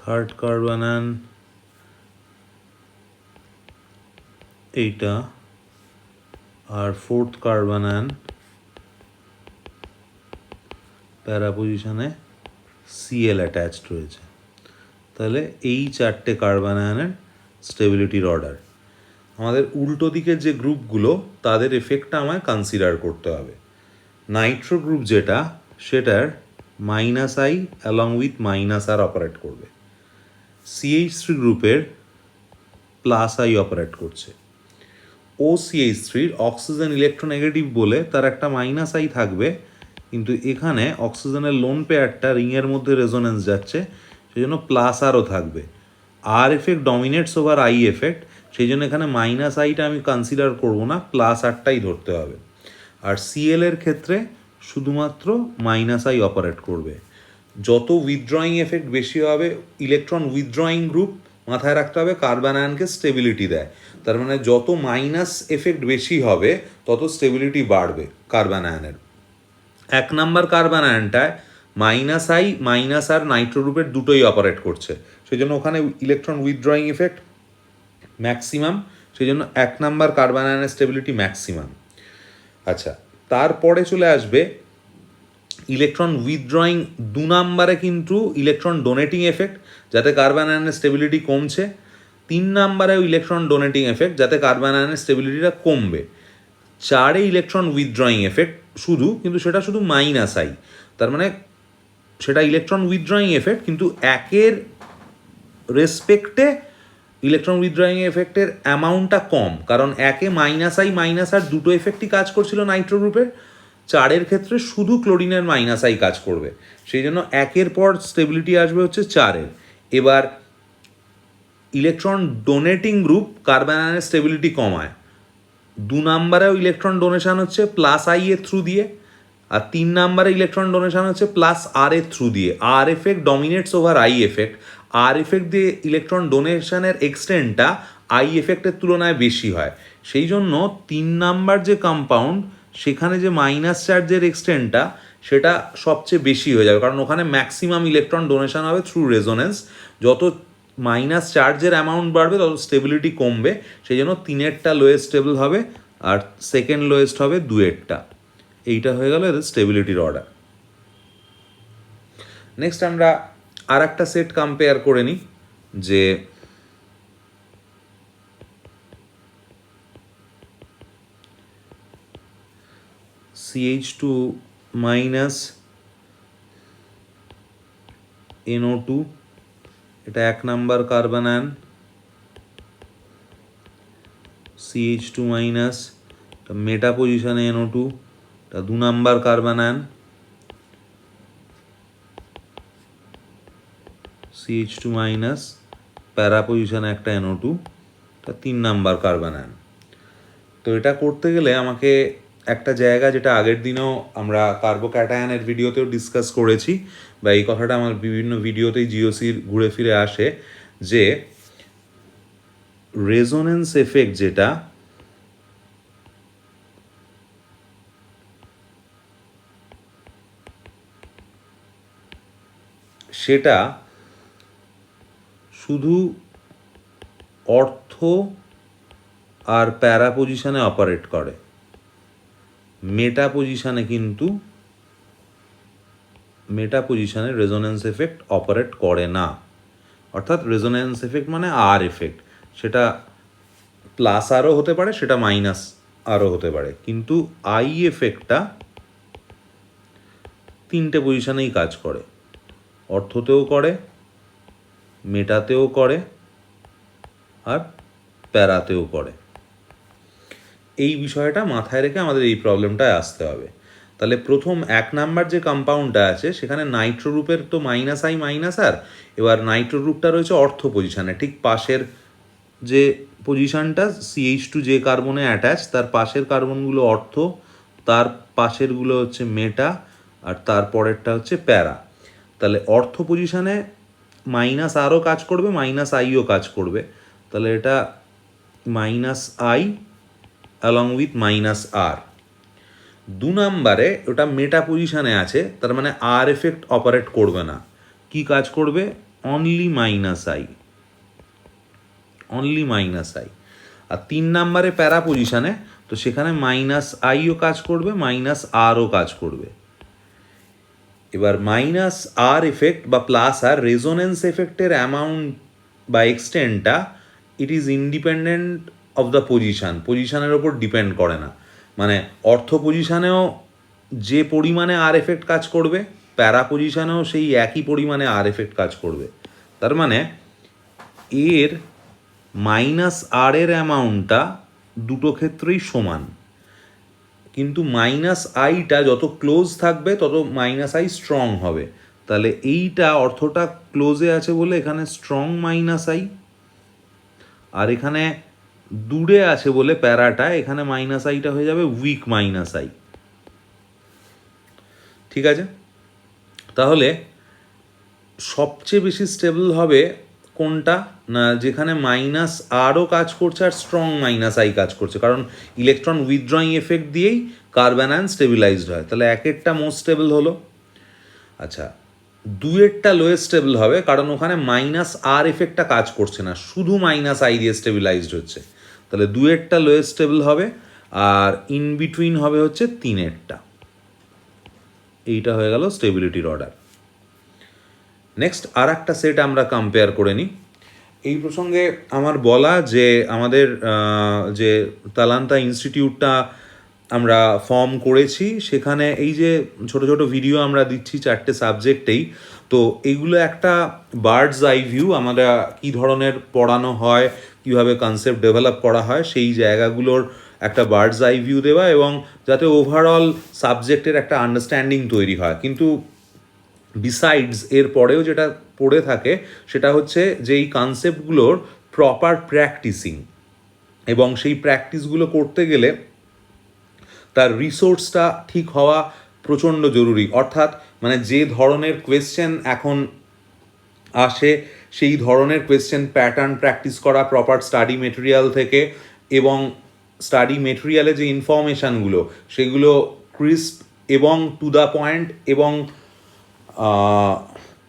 S1: থার্ড কার্বন আয়ন এইটা, আর ফোর্থ কার্বন আয়ন প্যারা পজিশনে Cl অ্যাটাচড রয়েছে। তাহলে এই 4টে কার্বন আয়নের স্টেবিলিটির অর্ডার। আমাদের উল্টো দিকের যে গ্রুপগুলো তাদের এফেক্টটা আমায় কনসিডার করতে হবে। নাইট্রো গ্রুপ যেটা, সেটার -I along with -R operate করবে। CH3 গ্রুপের +I অপারেট করছে। OCH3 অক্সিজেন ইলেকট্রোনেগেটিভ বলে তার একটা -I থাকবে, কিন্তু এখানে অক্সিজেনের লোন পেয়ারটা রিংয়ের মধ্যে রেজোনেন্স যাচ্ছে, সেই জন্য +Rও থাকবে। আর effect dominates over I effect, সেই জন্য এখানে -Iটা আমি কনসিডার করব না, +Rটাই ধরতে হবে। আর Cl এর ক্ষেত্রে শুধুমাত্র -I অপারেট করবে। যত উইথড্রয়িং এফেক্ট বেশি হবে, ইলেকট্রন উইথড্রয়িং গ্রুপ মাথায় রাখতে হবে কার্বন আয়নকে স্টেবিলিটি দেয়। তার মানে যত মাইনাস এফেক্ট বেশি হবে তত স্টেবিলিটি বাড়বে কার্বন আয়নের। 1 নাম্বার কার্বন আয়নটায় -I -R নাইট্রো গ্রুপের দুটোই অপারেট করছে, সেই জন্য ওখানে ইলেকট্রন উইথড্রয়িং এফেক্ট ম্যাক্সিমাম, সেই জন্য 1 নাম্বার কার্বন আয়নের স্টেবিলিটি ম্যাক্সিমাম। আচ্ছা, তারপরে চলে আসবে ইলেকট্রন উইথড্রয়িং 2 নাম্বারে কিন্তু ইলেকট্রন ডোনেটিং এফেক্ট, যাতে কার্বন আয়নের স্টেবিলিটি কমছে। 3 নাম্বারেও ইলেকট্রন ডোনেটিং এফেক্ট, যাতে কার্বন আয়নের স্টেবিলিটিটা কমবে। 4-এ ইলেকট্রন উইথড্রয়িং এফেক্ট শুধু, কিন্তু সেটা শুধু -I, তার মানে সেটা ইলেকট্রন উইথড্রয়িং এফেক্ট, কিন্তু 1-এর রেসপেক্টে ইলেকট্রন উইথড্রয়িং এফেক্টের অ্যামাউন্টটা কম, কারণ 1-এ -I -R দুটো এফেক্টই কাজ করছিল নাইট্রো গ্রুপের। 4-এর ক্ষেত্রে শুধু ক্লোরিনের -I কাজ করবে, সেই জন্য 1-এর পর স্টেবিলিটি আসবে হচ্ছে 4-এর। এবার ইলেকট্রন ডোনেটিং গ্রুপ কার্বন আয়নের স্টেবিলিটি কমায়। 2 নাম্বারেও ইলেকট্রন ডোনেশন হচ্ছে +I এর থ্রু দিয়ে, আর 3 নাম্বারে ইলেকট্রন ডোনেশন হচ্ছে +R এর থ্রু দিয়ে। R effect dominates over I effect. R effect দিয়ে ইলেকট্রন ডোনেশনের এক্সটেন্টটা I এফেক্টের তুলনায় বেশি হয়, সেই জন্য 3 নাম্বার যে কম্পাউন্ড, সেখানে যে মাইনাস চার্জের এক্সটেন্টটা সেটা সবচেয়ে বেশি হয়ে যাবে, কারণ ওখানে ম্যাক্সিমাম ইলেকট্রন ডোনেশন হবে থ্রু রেজোনেন্স। যত মাইনাস চার্জের অ্যামাউন্ট বাড়বে তত স্টেবিলিটি কমবে, সেই জন্য 3-এরটা লোয়েস্ট স্টেবল হবে, আর সেকেন্ড লোয়েস্ট হবে 2-এরটা। এইটা হয়ে গেল এদের স্টেবিলিটির অর্ডার। নেক্সট আমরা আর একটা সেট কম্পেয়ার করে নিই, যে CH2 - NO2, এটা 1 নাম্বার কার্বন আয়ন। CH2 মেটা পজিশনে NO2, এটা 2 number carbon ion, CH2 minus, প্যারা পজিশনে একটা NO2, এটা 3 নাম্বার কার্বন আয়ন। তো এটা করতে গেলে আমাকে একটা জায়গা, যেটা আগের দিনও আমরা কার্বোক্যাটায়নের ভিডিওতেও ডিসকাস করেছি, বা এই কথাটা আমার বিভিন্ন ভিডিওতেই জিওসির ঘুরে ফিরে আসে, যে রেজোনেন্স এফেক্ট যেটা, সেটা শুধু অর্থ আর প্যারা পজিশনে অপারেট করে, মেটা পজিশনে রেজোনেন্স এফেক্ট অপারেট করে না। অর্থাৎ রেজোনেন্স এফেক্ট মানে আর এফেক্ট, সেটা প্লাস আরও হতে পারে, সেটা মাইনাস আরও হতে পারে, কিন্তু আই এফেক্টটা 3টে পজিশনেই কাজ করে, অর্থতেও করে, মেটাতেও করে, আর প্যারাতেও করে। এই বিষয়টা মাথায় রেখে আমাদের এই প্রবলেমটায় আসতে হবে। তাহলে প্রথম 1 নাম্বার যে কম্পাউন্ডটা আছে, সেখানে নাইট্রো গ্রুপের তো মাইনাস আই মাইনাস আর, এবার নাইট্রো গ্রুপটা রয়েছে অর্থ পজিশনে, ঠিক পাশের যে পজিশনটা CH2 যে কার্বনে অ্যাটাচ, তার পাশের কার্বনগুলো অর্থ, তার পাশেরগুলো হচ্ছে মেটা, আর তার পরেরটা হচ্ছে প্যারা। তাহলে অর্থ পজিশনে মাইনাস আরও কাজ করবে, মাইনাস আইও কাজ করবে, তাহলে এটা minus I along with minus R. 2 নাম্বারে ওটা মেটা পজিশনে আছে, তার মানে আর এফেক্ট অপারেট করবে না, কি কাজ করবে, অনলি মাইনাস আই। আর 3 নাম্বারে প্যারা পজিশনে, তো সেখানে মাইনাস আইও কাজ করবে, মাইনাস আরও কাজ করবে। এবার মাইনাস আর এফেক্ট বা প্লাস আর রেজোনেন্স এফেক্টের অ্যামাউন্ট বা এক্সটেন্টটা, it is independent of the পজিশনের ওপর ডিপেন্ড করে না। মানে অর্থ পজিশনেও যে পরিমাণে আর এফেক্ট কাজ করবে, প্যারা পজিশনেও সেই একই পরিমাণে আর এফেক্ট কাজ করবে। তার মানে এর মাইনাস আর এর অ্যামাউন্টটা দুটো ক্ষেত্রেই সমান, কিন্তু মাইনাস আইটা যত ক্লোজ থাকবে তত মাইনাস আই স্ট্রং হবে। তাহলে এইটা অর্থটা ক্লোজে আছে বলে এখানে স্ট্রং মাইনাস আই, আর এখানে দূরে আছে বলে প্যারাটা, এখানে মাইনাস আইটা হয়ে যাবে উইক মাইনাস আই। ঠিক আছে, তাহলে সবচেয়ে বেশি স্টেবল হবে কোনটা না, যেখানে মাইনাস আরও কাজ করছে আর স্ট্রং মাইনাস আই কাজ করছে, কারণ ইলেকট্রন উইথড্রয়িং এফেক্ট দিয়েই কার্বন আয়ন স্টেবিলাইজড হয়। তাহলে একেরটা মোস্ট স্টেবল হলো। আচ্ছা, 2এরটা লোয়েস্ট স্টেবল হবে, কারণ ওখানে মাইনাস আর এফেক্টটা কাজ করছে না, শুধু মাইনাস আই দিয়ে স্টেবিলাইজড হচ্ছে। তাহলে 2এরটা লোয়েস্ট স্টেবল হবে, আর ইন বিটুইন হবে হচ্ছে 3এরটা। এইটা হয়ে গেল স্টেবিলিটির অর্ডার। নেক্সট আর একটা সেট আমরা কম্পেয়ার করে নিই। এই প্রসঙ্গে আমার বলা যে আমাদের যে তালান্তা ইনস্টিটিউটটা আমরা ফর্ম করেছি, সেখানে এই যে ছোট ছোট ভিডিও আমরা দিচ্ছি 4টে সাবজেক্টেই, তো এইগুলো একটা বার্ডস আই ভিউ, আমরা কী ধরনের পড়ানো হয়, কীভাবে কনসেপ্ট ডেভেলপ করা হয়, সেই জায়গাগুলোর একটা বার্ডস আই ভিউ দেওয়া, এবং যাতে ওভারঅল সাবজেক্টের একটা আন্ডারস্ট্যান্ডিং তৈরি হয়। কিন্তু বিসাইডস এর পরেও যেটা পড়ে থাকে, সেটা হচ্ছে যে এই কনসেপ্টগুলোর প্রপার প্র্যাকটিসিং, এবং সেই প্র্যাকটিসগুলো করতে গেলে তার রিসোর্সটা ঠিক হওয়া প্রচণ্ড জরুরি। অর্থাৎ মানে যে ধরনের কোয়েশ্চেন এখন আসে, সেই ধরনের কোয়েশ্চেন প্যাটার্ন প্র্যাকটিস করা প্রপার স্টাডি মেটেরিয়াল থেকে, এবং স্টাডি মেটেরিয়ালে যে ইনফরমেশানগুলো সেগুলো ক্রিস্প এবং টু দ্য পয়েন্ট এবং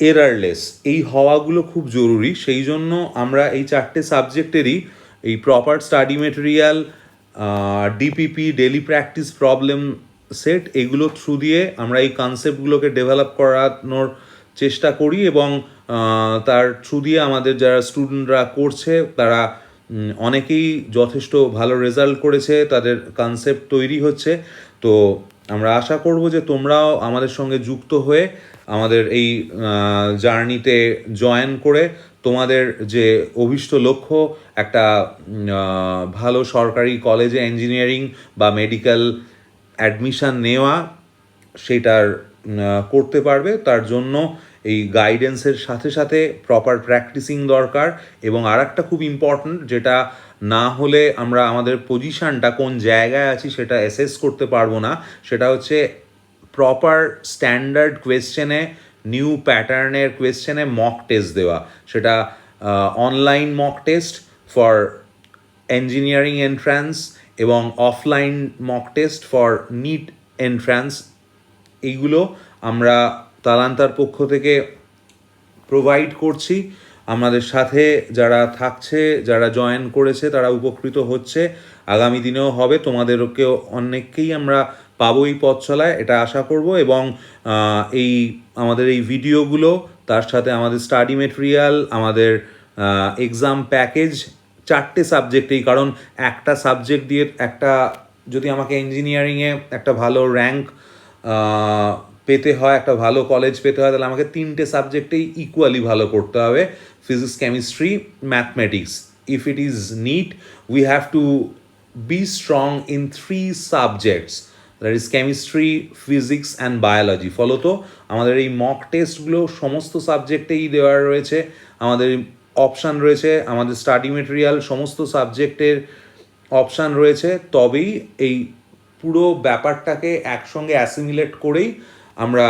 S1: এরারলেস, এই হওয়াগুলো খুব জরুরি। সেই জন্য আমরা এই 4টে সাবজেক্টেরই এই proper study material, DPP daily practice problem set, এগুলো থ্রু দিয়ে আমরা এই কনসেপ্টগুলোকে ডেভেলপ করানোর চেষ্টা করি, এবং তার থ্রু দিয়ে আমাদের যারা স্টুডেন্টরা করছে তারা অনেকেই যথেষ্ট ভালো রেজাল্ট করেছে, তাদের কনসেপ্ট তৈরি হচ্ছে। তো আমরা আশা করব যে তোমরাও আমাদের সঙ্গে যুক্ত হয়ে আমাদের এই জার্নিতে জয়েন করে তোমাদের যে অভীষ্ট লক্ষ্য, একটা ভালো সরকারি কলেজে ইঞ্জিনিয়ারিং বা মেডিকেল অ্যাডমিশান নেওয়া সেটার করতে পারবে। তার জন্য এই গাইডেন্সের সাথে সাথে প্রপার প্র্যাকটিসিং দরকার। এবং আর একটা খুব ইম্পর্ট্যান্ট, যেটা না হলে আমরা আমাদের পজিশানটা কোন জায়গায় আছি সেটা অ্যাসেস করতে পারবো না, সেটা হচ্ছে প্রপার স্ট্যান্ডার্ড কোয়েশ্চেনে, নিউ প্যাটার্নের কোয়েশ্চেনে মক টেস্ট দেওয়া। সেটা online mock test for engineering entrance এবং offline mock test for NEET entrance. এইগুলো আমরা তালান্তার পক্ষ থেকে প্রোভাইড করছি। আমাদের সাথে যারা থাকছে, যারা জয়েন করেছে, তারা উপকৃত হচ্ছে, আগামী দিনেও হবে। তোমাদেরকেও অনেককেই আমরা পাবো এই পথ চলায়, এটা আশা করব। এবং এই আমাদের এই ভিডিওগুলো, তার সাথে আমাদের স্টাডি মেটেরিয়াল, আমাদের এক্সাম প্যাকেজ, 4টে সাবজেক্টেই, কারণ একটা সাবজেক্ট দিয়ে একটা, যদি আমাকে ইঞ্জিনিয়ারিংয়ে একটা ভালো র্যাঙ্ক পেতে হয়, একটা ভালো কলেজ পেতে হয়, তাহলে আমাকে 3টে সাবজেক্টেই ইকুয়ালি ভালো করতে হবে, physics, chemistry, mathematics. If it is NEET, we have to be strong in 3 subjects, that is chemistry, physics and biology. ফলত আমাদের এই মক টেস্টগুলো সমস্ত সাবজেক্টেই দেওয়া রয়েছে, আমাদের অপশান রয়েছে, আমাদের স্টাডি মেটেরিয়াল সমস্ত সাবজেক্টের অপশান রয়েছে। তবেই এই পুরো ব্যাপারটাকে একসঙ্গে অ্যাসিমিলেট করেই আমরা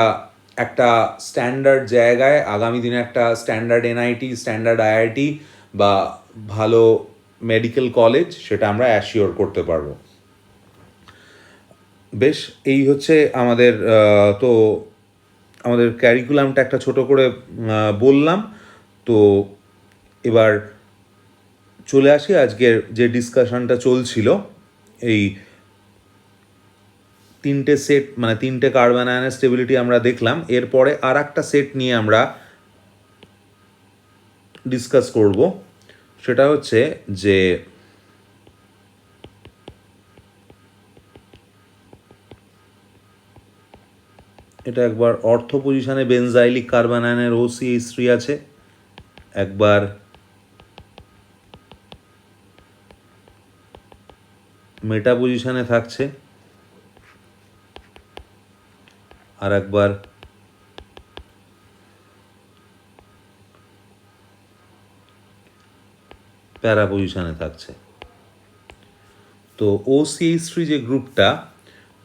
S1: একটা স্ট্যান্ডার্ড জায়গায়, আগামী দিনে একটা স্ট্যান্ডার্ড এনআইটি, স্ট্যান্ডার্ড আইআইটি বা ভালো মেডিকেল কলেজ, সেটা আমরা অ্যাসিওর করতে পারবো। বেশ, এই হচ্ছে আমাদের তো আমাদের ক্যারিকুলামটা একটা ছোট করে বললাম। তো এবার চলে আসি আজকের যে ডিসকাশনটা চলছিল, এই 3টে সেট, মানে 3টে কার্বন আয়নের স্টেবিলিটি আমরা দেখলাম। এরপরে আর একটা সেট নিয়ে আমরা ডিসকাস করব, সেটা হচ্ছে যে এটা একবার অর্থ পজিশনে বেনজাইলিক কার্বন আয়নের OCH3 আছে, একবার মেটা পজিশনে থাকছে, আর একবার প্যারা পজিশনে থাকছে। তো OCH3 যে গ্রুপটা,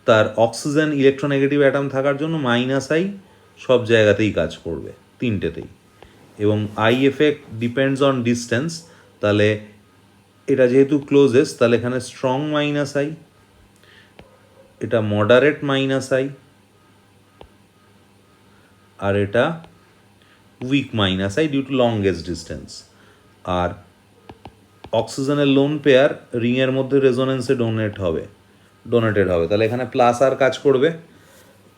S1: তার অক্সিজেন ইলেকট্রোনেগেটিভ অ্যাটম থাকার জন্য -I সব জায়গাতেই কাজ করবে, 3টেতেই। এবং I effect depends on distance, তাহলে এটা যেহেতু ক্লোজেস্ট, তাহলে এখানে স্ট্রং -I, এটা মডারেট -I, আর এটা weak -I due to longest distance. আর অক্সিজেনের লোন পেয়ার রিংয়ের মধ্যে রেজোনেন্সে ডোনেটেড হবে, তাহলে এখানে প্লাস আর কাজ করবে,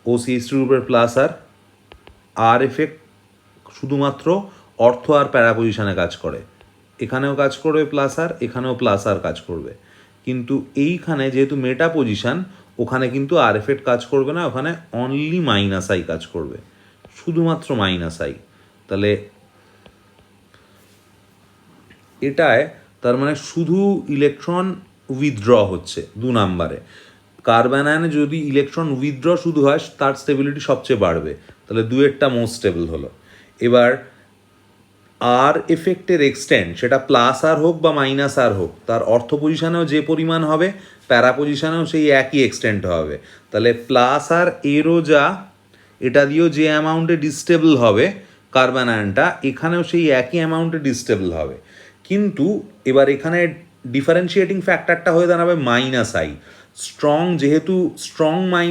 S1: OCH3 গ্রুপের প্লাস আর এফেক্ট শুধুমাত্র অর্থ আর প্যারা পজিশনে কাজ করে। এখানেও কাজ করবে প্লাস আর, এখানেও প্লাস আর কাজ করবে। কিন্তু এইখানে যেহেতু মেটা পজিশন, ওখানে কিন্তু আর এফেক্ট কাজ করবে না, ওখানে অনলি -I কাজ করবে, শুধুমাত্র -I। তাহলে এটায় তার মানে শুধু ইলেকট্রন উইথড্র হচ্ছে 2 নাম্বারে। কার্বন আয়নে যদি ইলেকট্রন উইথড্র শুধু হয়, তার স্টেবিলিটি সবচেয়ে বাড়বে, তাহলে 2এরটা মোস্ট স্টেবল হলো। এবার আর এফেক্টের এক্সটেন্ট, সেটা প্লাস আর হোক বা -আর হোক, তার অর্থ পজিশনেও যে পরিমাণ হবে, প্যারা পজিশনেও সেই একই এক্সটেন্ট হবে। তাহলে প্লাস আর এরও যা, এটা দিয়েও যে অ্যামাউন্টে ডিস্টেবল হবে কার্বন আয়নটা, এখানেও সেই একই অ্যামাউন্টে ডিস্টেবল হবে। কিন্তু এবার এখানে ডিফারেন্সিয়েটিং ফ্যাক্টরটা হয়ে দাঁড়াবে -I। স্ট্রং, যেহেতু স্ট্রং -I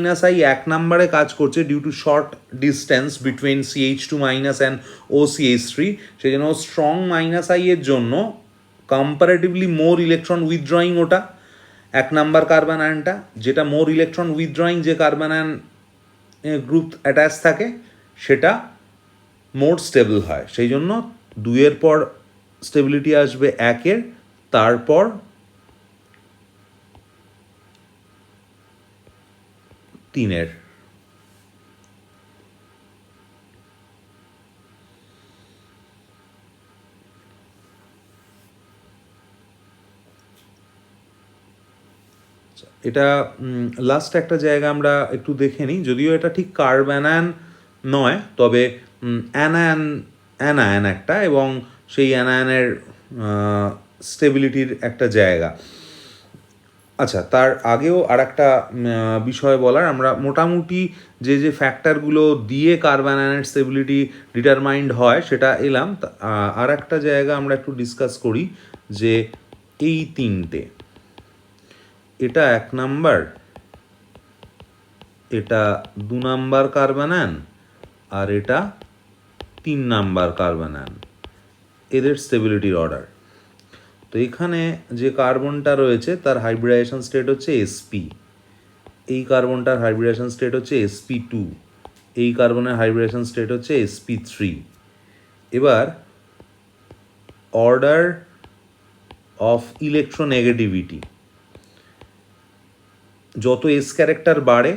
S1: 1 নাম্বারে কাজ করছে due to short distance between CH2- and OCH3, সেই জন্য স্ট্রং -I এর জন্য কম্পারেটিভলি মোর ইলেকট্রন উইথড্রয়িং ওটা 1 নাম্বার কার্বন আয়নটা, যেটা মোর ইলেকট্রন উইথড্রয়িং যে কার্বন আয়ন গ্রুপ অ্যাটাচ থাকে, সেটা মোর স্টেবল হয়। সেই জন্য 2-এর পর স্টেবিলিটি আসবে 1-এর, তারপর 3-এর। এটা লাস্ট একটা জায়গা আমরা একটু দেখে নিই, যদিও এটা ঠিক কার্বঅ্যানায়ন নয়, তবে অ্যানায়ন অ্যানায়ন একটা, এবং সেই অ্যানায়নের স্টেবিলিটির একটা জায়গা। আচ্ছা, তার আগেও আর একটা বিষয় বলার, আমরা মোটামুটি যে যে ফ্যাক্টরগুলো দিয়ে কার্বঅ্যানায়নের স্টেবিলিটি ডিটারমাইন্ড হয় সেটা এলাম। আর একটা জায়গা আমরা একটু ডিসকাস করি, যে এই তিনটে, এটা 1 নাম্বার, এটা 2 নাম্বার কার্বঅ্যানায়ন, আর এটা 3 নাম্বার কার্বঅ্যানায়ন, এদের স্টেবিলিটির অর্ডার। তো এখানে যে কার্বনটা রয়েছে তার হাইব্রিডাইজেশন স্টেট হচ্ছে sp, এই কার্বনটার হাইব্রিডাইজেশন স্টেট হচ্ছে sp2, এই কার্বনের হাইব্রিডাইজেশন স্টেট হচ্ছে sp3। এবার অর্ডার অফ ইলেকট্রোনেগেটিভিটি, যত এস ক্যারেক্টার বাড়ে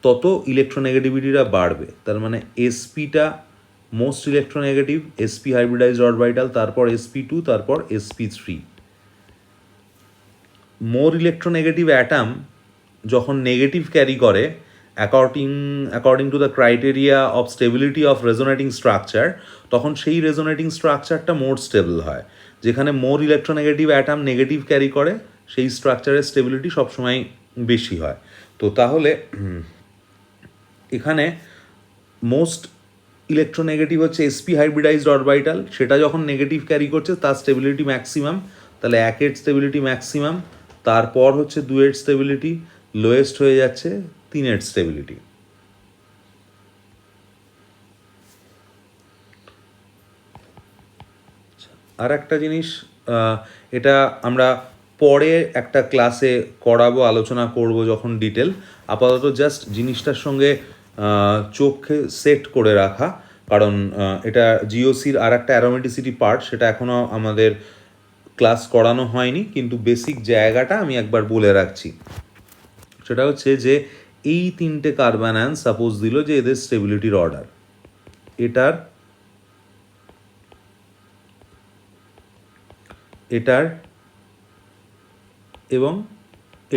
S1: তত ইলেকট্রোনেগেটিভিটিটা বাড়বে। তার মানে sp-টা most electronegative, sp hybridized orbital, তারপর sp2, তারপর sp3। মোর ইলেকট্রোনেগেটিভ অ্যাটম যখন নেগেটিভ ক্যারি করে according to the criteria of stability of resonating structure, তখন সেই রেজোনেটিং স্ট্রাকচারটা মোর স্টেবল হয়। যেখানে more electronegative atom negative carry করে সেই স্ট্রাকচারের স্টেবিলিটি সবসময় বেশি হয়। তো তাহলে এখানে মোস্ট ইলেকট্রোনেগেটিভ হচ্ছে sp হাইব্রিডাইজড অরবিটাল, সেটা যখন নেগেটিভ ক্যারি করছে তার স্টেবিলিটি ম্যাক্সিমাম, তাহলে 1-এর স্টেবিলিটি ম্যাক্সিমাম, তারপর হচ্ছে 2-এর স্টেবিলিটি, লোয়েস্ট হয়ে যাচ্ছে 3-এর স্টেবিলিটি। আর একটা জিনিস, এটা আমরা পরে একটা ক্লাসে করাবো, আলোচনা করব যখন ডিটেল। আপাতত জাস্ট জিনিসটার সঙ্গে চোখে সেট করে রাখা, কারণ এটা জিওসির আর একটা অ্যারোমেটিসিটি পার্ট, সেটা এখনও আমাদের ক্লাস করানো হয়নি, কিন্তু বেসিক জায়গাটা আমি একবার বলে রাখছি। সেটা হচ্ছে যে এই তিনটে কার্বন সাপোজ দিল যে এদের স্টেবিলিটির অর্ডার, এটার এটার এবং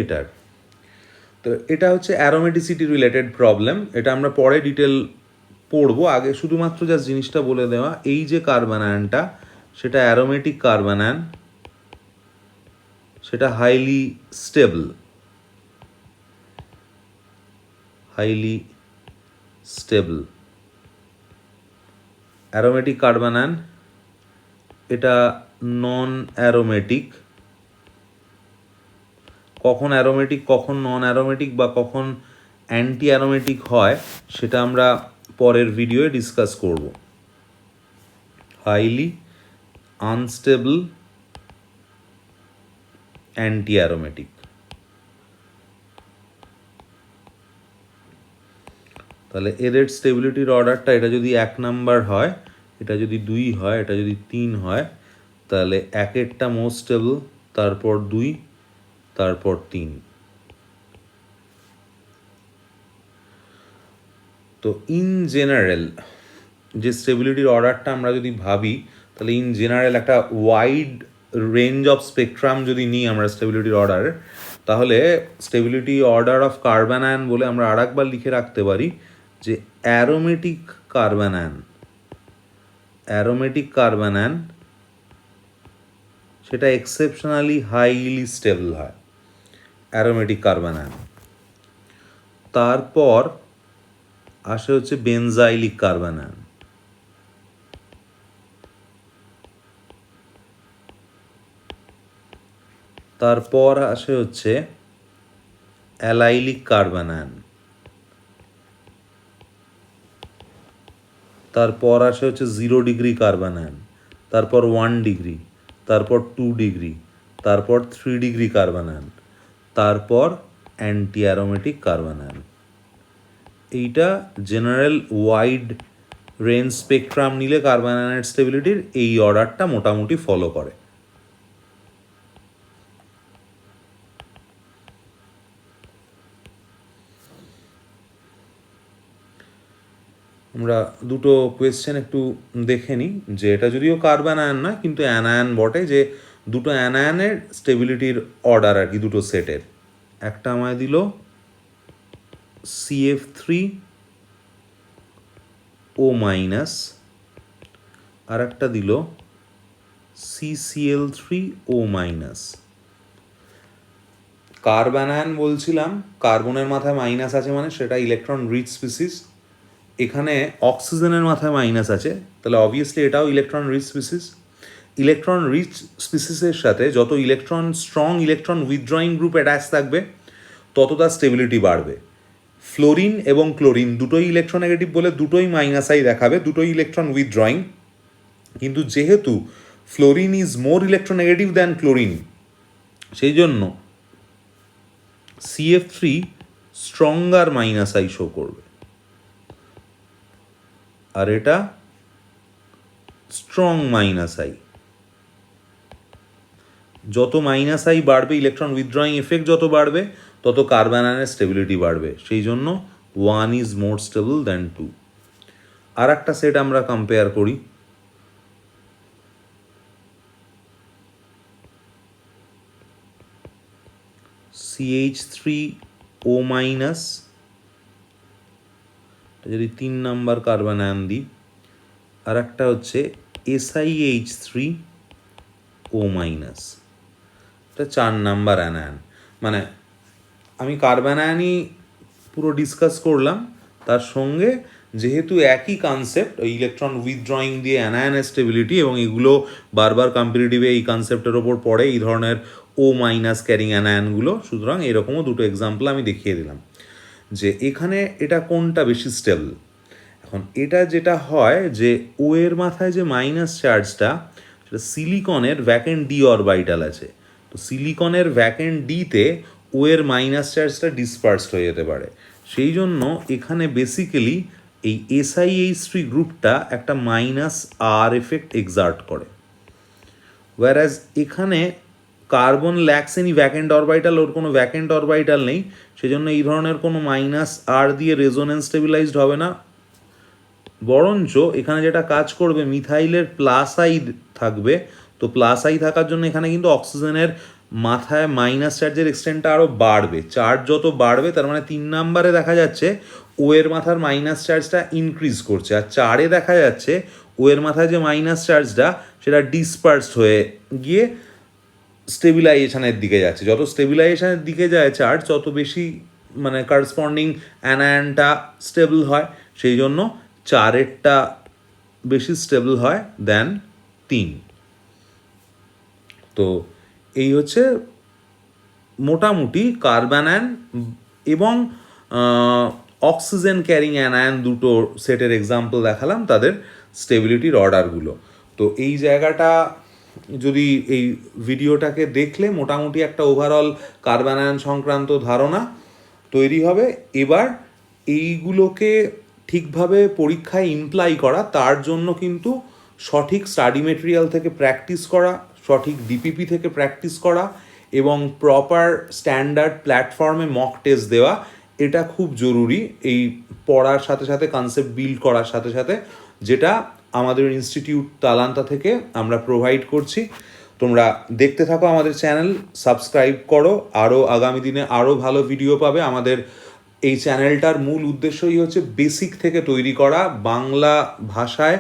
S1: এটার। তো এটা হচ্ছে অ্যারোমেটিসিটি রিলেটেড প্রবলেম, এটা আমরা পরে ডিটেল পড়বো। আগে শুধুমাত্র জাস্ট জিনিসটা বলে দেওয়া, এই যে কার্বন আয়নটা সেটা অ্যারোমেটিক কার্বন আয়ন, সেটা highly stable, highly stable aromatic carbon ion. এটা নন অ্যারোমেটিক, কখন অ্যারোমেটিক কখন নন অ্যারোমেটিক বা কখন অ্যান্টি অ্যারোমেটিক হয় সেটা আমরা পরের ভিডিওয়ে ডিসকাস করব। Highly unstable anti aromatic. তাহলে এদের স্টেবিলিটির অর্ডারটা, এটা যদি 1 নাম্বার হয়, এটা যদি 2 হয়, এটা যদি 3 হয়, তাহলে 1-এরটা মোস্ট স্টেবল, তারপর 2, তারপর 3। তো ইন জেনারেল যে স্টেবিলিটির অর্ডারটা আমরা যদি ভাবি, তাহলে ইন জেনারেল একটা ওয়াইড রেঞ্জ অফ স্পেকট্রাম যদি নিই আমরা স্টেবিলিটির অর্ডার, তাহলে stability order of carbon ion বলে আমরা আর একবার লিখে রাখতে পারি যে aromatic carbon ion, aromatic carbon ion সেটা এক্সেপশনালি হাইলি স্টেবল হয়, অ্যারোমেটিক কার্বন আয়ন। তারপর আসে হচ্ছে বেনজাইলিক কার্বন আয়ন, তারপর আসে হচ্ছে অ্যালাইলিক কার্বন আয়ন, তারপর আসে হচ্ছে 0 ডিগ্রি কার্বন আয়ন, তারপর 1 ডিগ্রি, তারপর 2 ডিগ্রি, তারপর 3 ডিগ্রি কার্বন আয়ন, তারপর অ্যান্টি অ্যারোমেটিক কার্বন আয়ন। এইটা জেনারেল ওয়াইড রেঞ্জ স্পেকট্রাম নিলে কার্বন আয়নের স্টেবিলিটির এই অর্ডারটা মোটামুটি ফলো করে। আমরা দুটো কোয়েশ্চেন একটু দেখে নিই, যে এটা যদিও কার্বন আয়ন না কিন্তু অ্যানায়ন বটে, যে দুটো অ্যানায়নের স্টেবিলিটির অর্ডার আর কি, দুটো সেটের। একটা আমায় দিল CF3O মাইনাস, আর একটা দিল CCl3O মাইনাস। কার্বানায়ন বলছিলাম, কার্বনের মাথায় মাইনাস আছে মানে সেটা ইলেকট্রন রিচ স্পিসিস। এখানে অক্সিজেনের মাথায় মাইনাস আছে, তাহলে অবভিয়াসলি এটাও electron rich species. Electron rich স্পিসিসের সাথে যত electron strong electron withdrawing group attach থাকবে তত তার স্টেবিলিটি বাড়বে। ফ্লোরিন এবং ক্লোরিন দুটোই ইলেকট্রোনেগেটিভ বলে দুটোই মাইনাস আই দেখাবে, দুটোই ইলেকট্রন উইথড্রয়িং। কিন্তু যেহেতু fluorine is more electronegative than chlorine, সেই জন্য CF3 stronger minus I show করবে, আর এটা স্ট্রং মাইনাস আই। যত মাইনাস আই বাড়বে, ইলেকট্রন উইথড্রয়িং এফেক্ট যত বাড়বে, তত কার্বন আয়নের স্টেবিলিটি বাড়বে। সেই জন্য 1 ইজ মোর স্টেবল দ্যান 2। আর একটা সেট আমরা কম্পেয়ার করি। CH3O মাইনাস, যদি 3 নাম্বার কার্বন আয়ন দিই, আর একটা হচ্ছে SiH3O মাইনাস, এটা 4 নাম্বার অ্যানায়ন। মানে আমি কার্বন আয়নই পুরো ডিসকাস করলাম, তার সঙ্গে যেহেতু একই কনসেপ্ট, ওই ইলেকট্রন উইথড্রয়িং দিয়ে অ্যানায়নের স্টেবিলিটি, এবং এগুলো বারবার কম্পিটিটিভে এই কনসেপ্টের ওপর পড়ে এই ধরনের O মাইনাস ক্যারিং অ্যানায়নগুলো, সুতরাং এরকমও দুটো এক্সাম্পল আমি দেখিয়ে দিলাম যে এখানে এটা কোনটা বেশি স্টেবল। এখন এটা যেটা হয় যে ও এর মাথায় যে মাইনাস চার্জটা, সেটা সিলিকনের ভ্যাকেন্ট ডি অরবাইটাল আছে। তো সিলিকনের ভ্যাকেন্ট ডিতে ও এর মাইনাস চার্জটা ডিসপার্সড হয়ে যেতে পারে। সেই জন্য এখানে বেসিক্যালি এই SiH3 গ্রুপটা একটা মাইনাস আর এফেক্ট এক্সার্ট করে, ওয়ারাজ এখানে carbon lacks any vacant orbital, or কোনো ভ্যাকেন্ট অরবাইটাল নেই, সেজন্য এই ধরনের কোনো মাইনাস আর দিয়ে রেজোনেন্স স্টেবিলাইজড হবে না। বরঞ্চ এখানে যেটা কাজ করবে, মিথাইলের প্লাস আই থাকবে, তো প্লাস আই থাকার জন্য এখানে কিন্তু অক্সিজেনের মাথায় মাইনাস চার্জের এক্সটেন্টটা আরও বাড়বে। চার্জ যত বাড়বে, তার মানে 3 নাম্বারে দেখা যাচ্ছে ও এর মাথার মাইনাস চার্জটা ইনক্রিজ করছে, আর 4-এ দেখা যাচ্ছে ও এর মাথায় যে মাইনাস চার্জটা সেটা ডিসপার্সড হয়ে গিয়ে স্টেবিলাইজেশনের দিকে যাচ্ছে। যত স্টেবিলাইজেশনের দিকে যায় চার্জ, তত বেশি মানে কারেসপন্ডিং অ্যানায়নটা স্টেবল হয়। সেই জন্য 4-এরটা বেশি স্টেবল হয় দেন 3। তো এই হচ্ছে মোটামুটি কার্বন আয়ন এবং অক্সিজেন ক্যারিং অ্যানায়ন দুটো সেটের এক্সাম্পল দেখালাম, তাদের স্টেবিলিটির অর্ডারগুলো। তো এই জায়গাটা যদি এই ভিডিওটাকে দেখলে মোটামুটি একটা ওভারঅল কার্বন আয়ন সংক্রান্ত ধারণা তৈরি হবে। এবার এইগুলোকে ঠিকভাবে পরীক্ষায় ইমপ্লাই করা, তার জন্য কিন্তু সঠিক স্টাডি মেটেরিয়াল থেকে প্র্যাকটিস করা, সঠিক ডিপিপি থেকে প্র্যাকটিস করা, এবং প্রপার স্ট্যান্ডার্ড প্ল্যাটফর্মে মক টেস্ট দেওয়া, এটা খুব জরুরি এই পড়ার সাথে সাথে, কনসেপ্ট বিল্ড করার সাথে সাথে, যেটা আমাদের ইনস্টিটিউট তালান্তা থেকে আমরা প্রোভাইড করছি। তোমরা দেখতে থাকো আমাদের চ্যানেল, সাবস্ক্রাইব করো, আরও আগামী দিনে আরও ভালো ভিডিও পাবে। আমাদের এই চ্যানেলটার মূল উদ্দেশ্যই হচ্ছে বেসিক থেকে তৈরি করা, বাংলা ভাষায়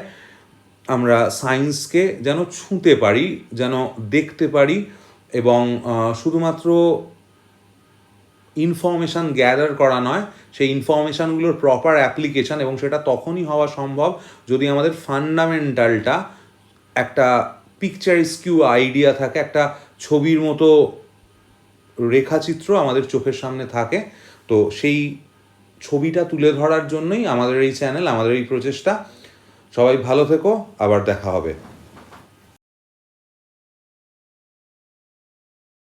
S1: আমরা সায়েন্সকে যেন ছুঁতে পারি, যেন দেখতে পারি, এবং শুধুমাত্র ইনফরমেশান গ্যাদার করা নয়, সেই ইনফরমেশানগুলোর প্রপার অ্যাপ্লিকেশান, এবং সেটা তখনই হওয়া সম্ভব যদি আমাদের ফান্ডামেন্টালটা একটা পিকচারিস্কিউ আইডিয়া থাকে, একটা ছবির মতো রেখাচিত্র আমাদের চোখের সামনে থাকে। তো সেই ছবিটা তুলে ধরার জন্যই আমাদের এই চ্যানেল, আমাদের এই প্রচেষ্টা। সবাই ভালো থেকো, আবার দেখা হবে।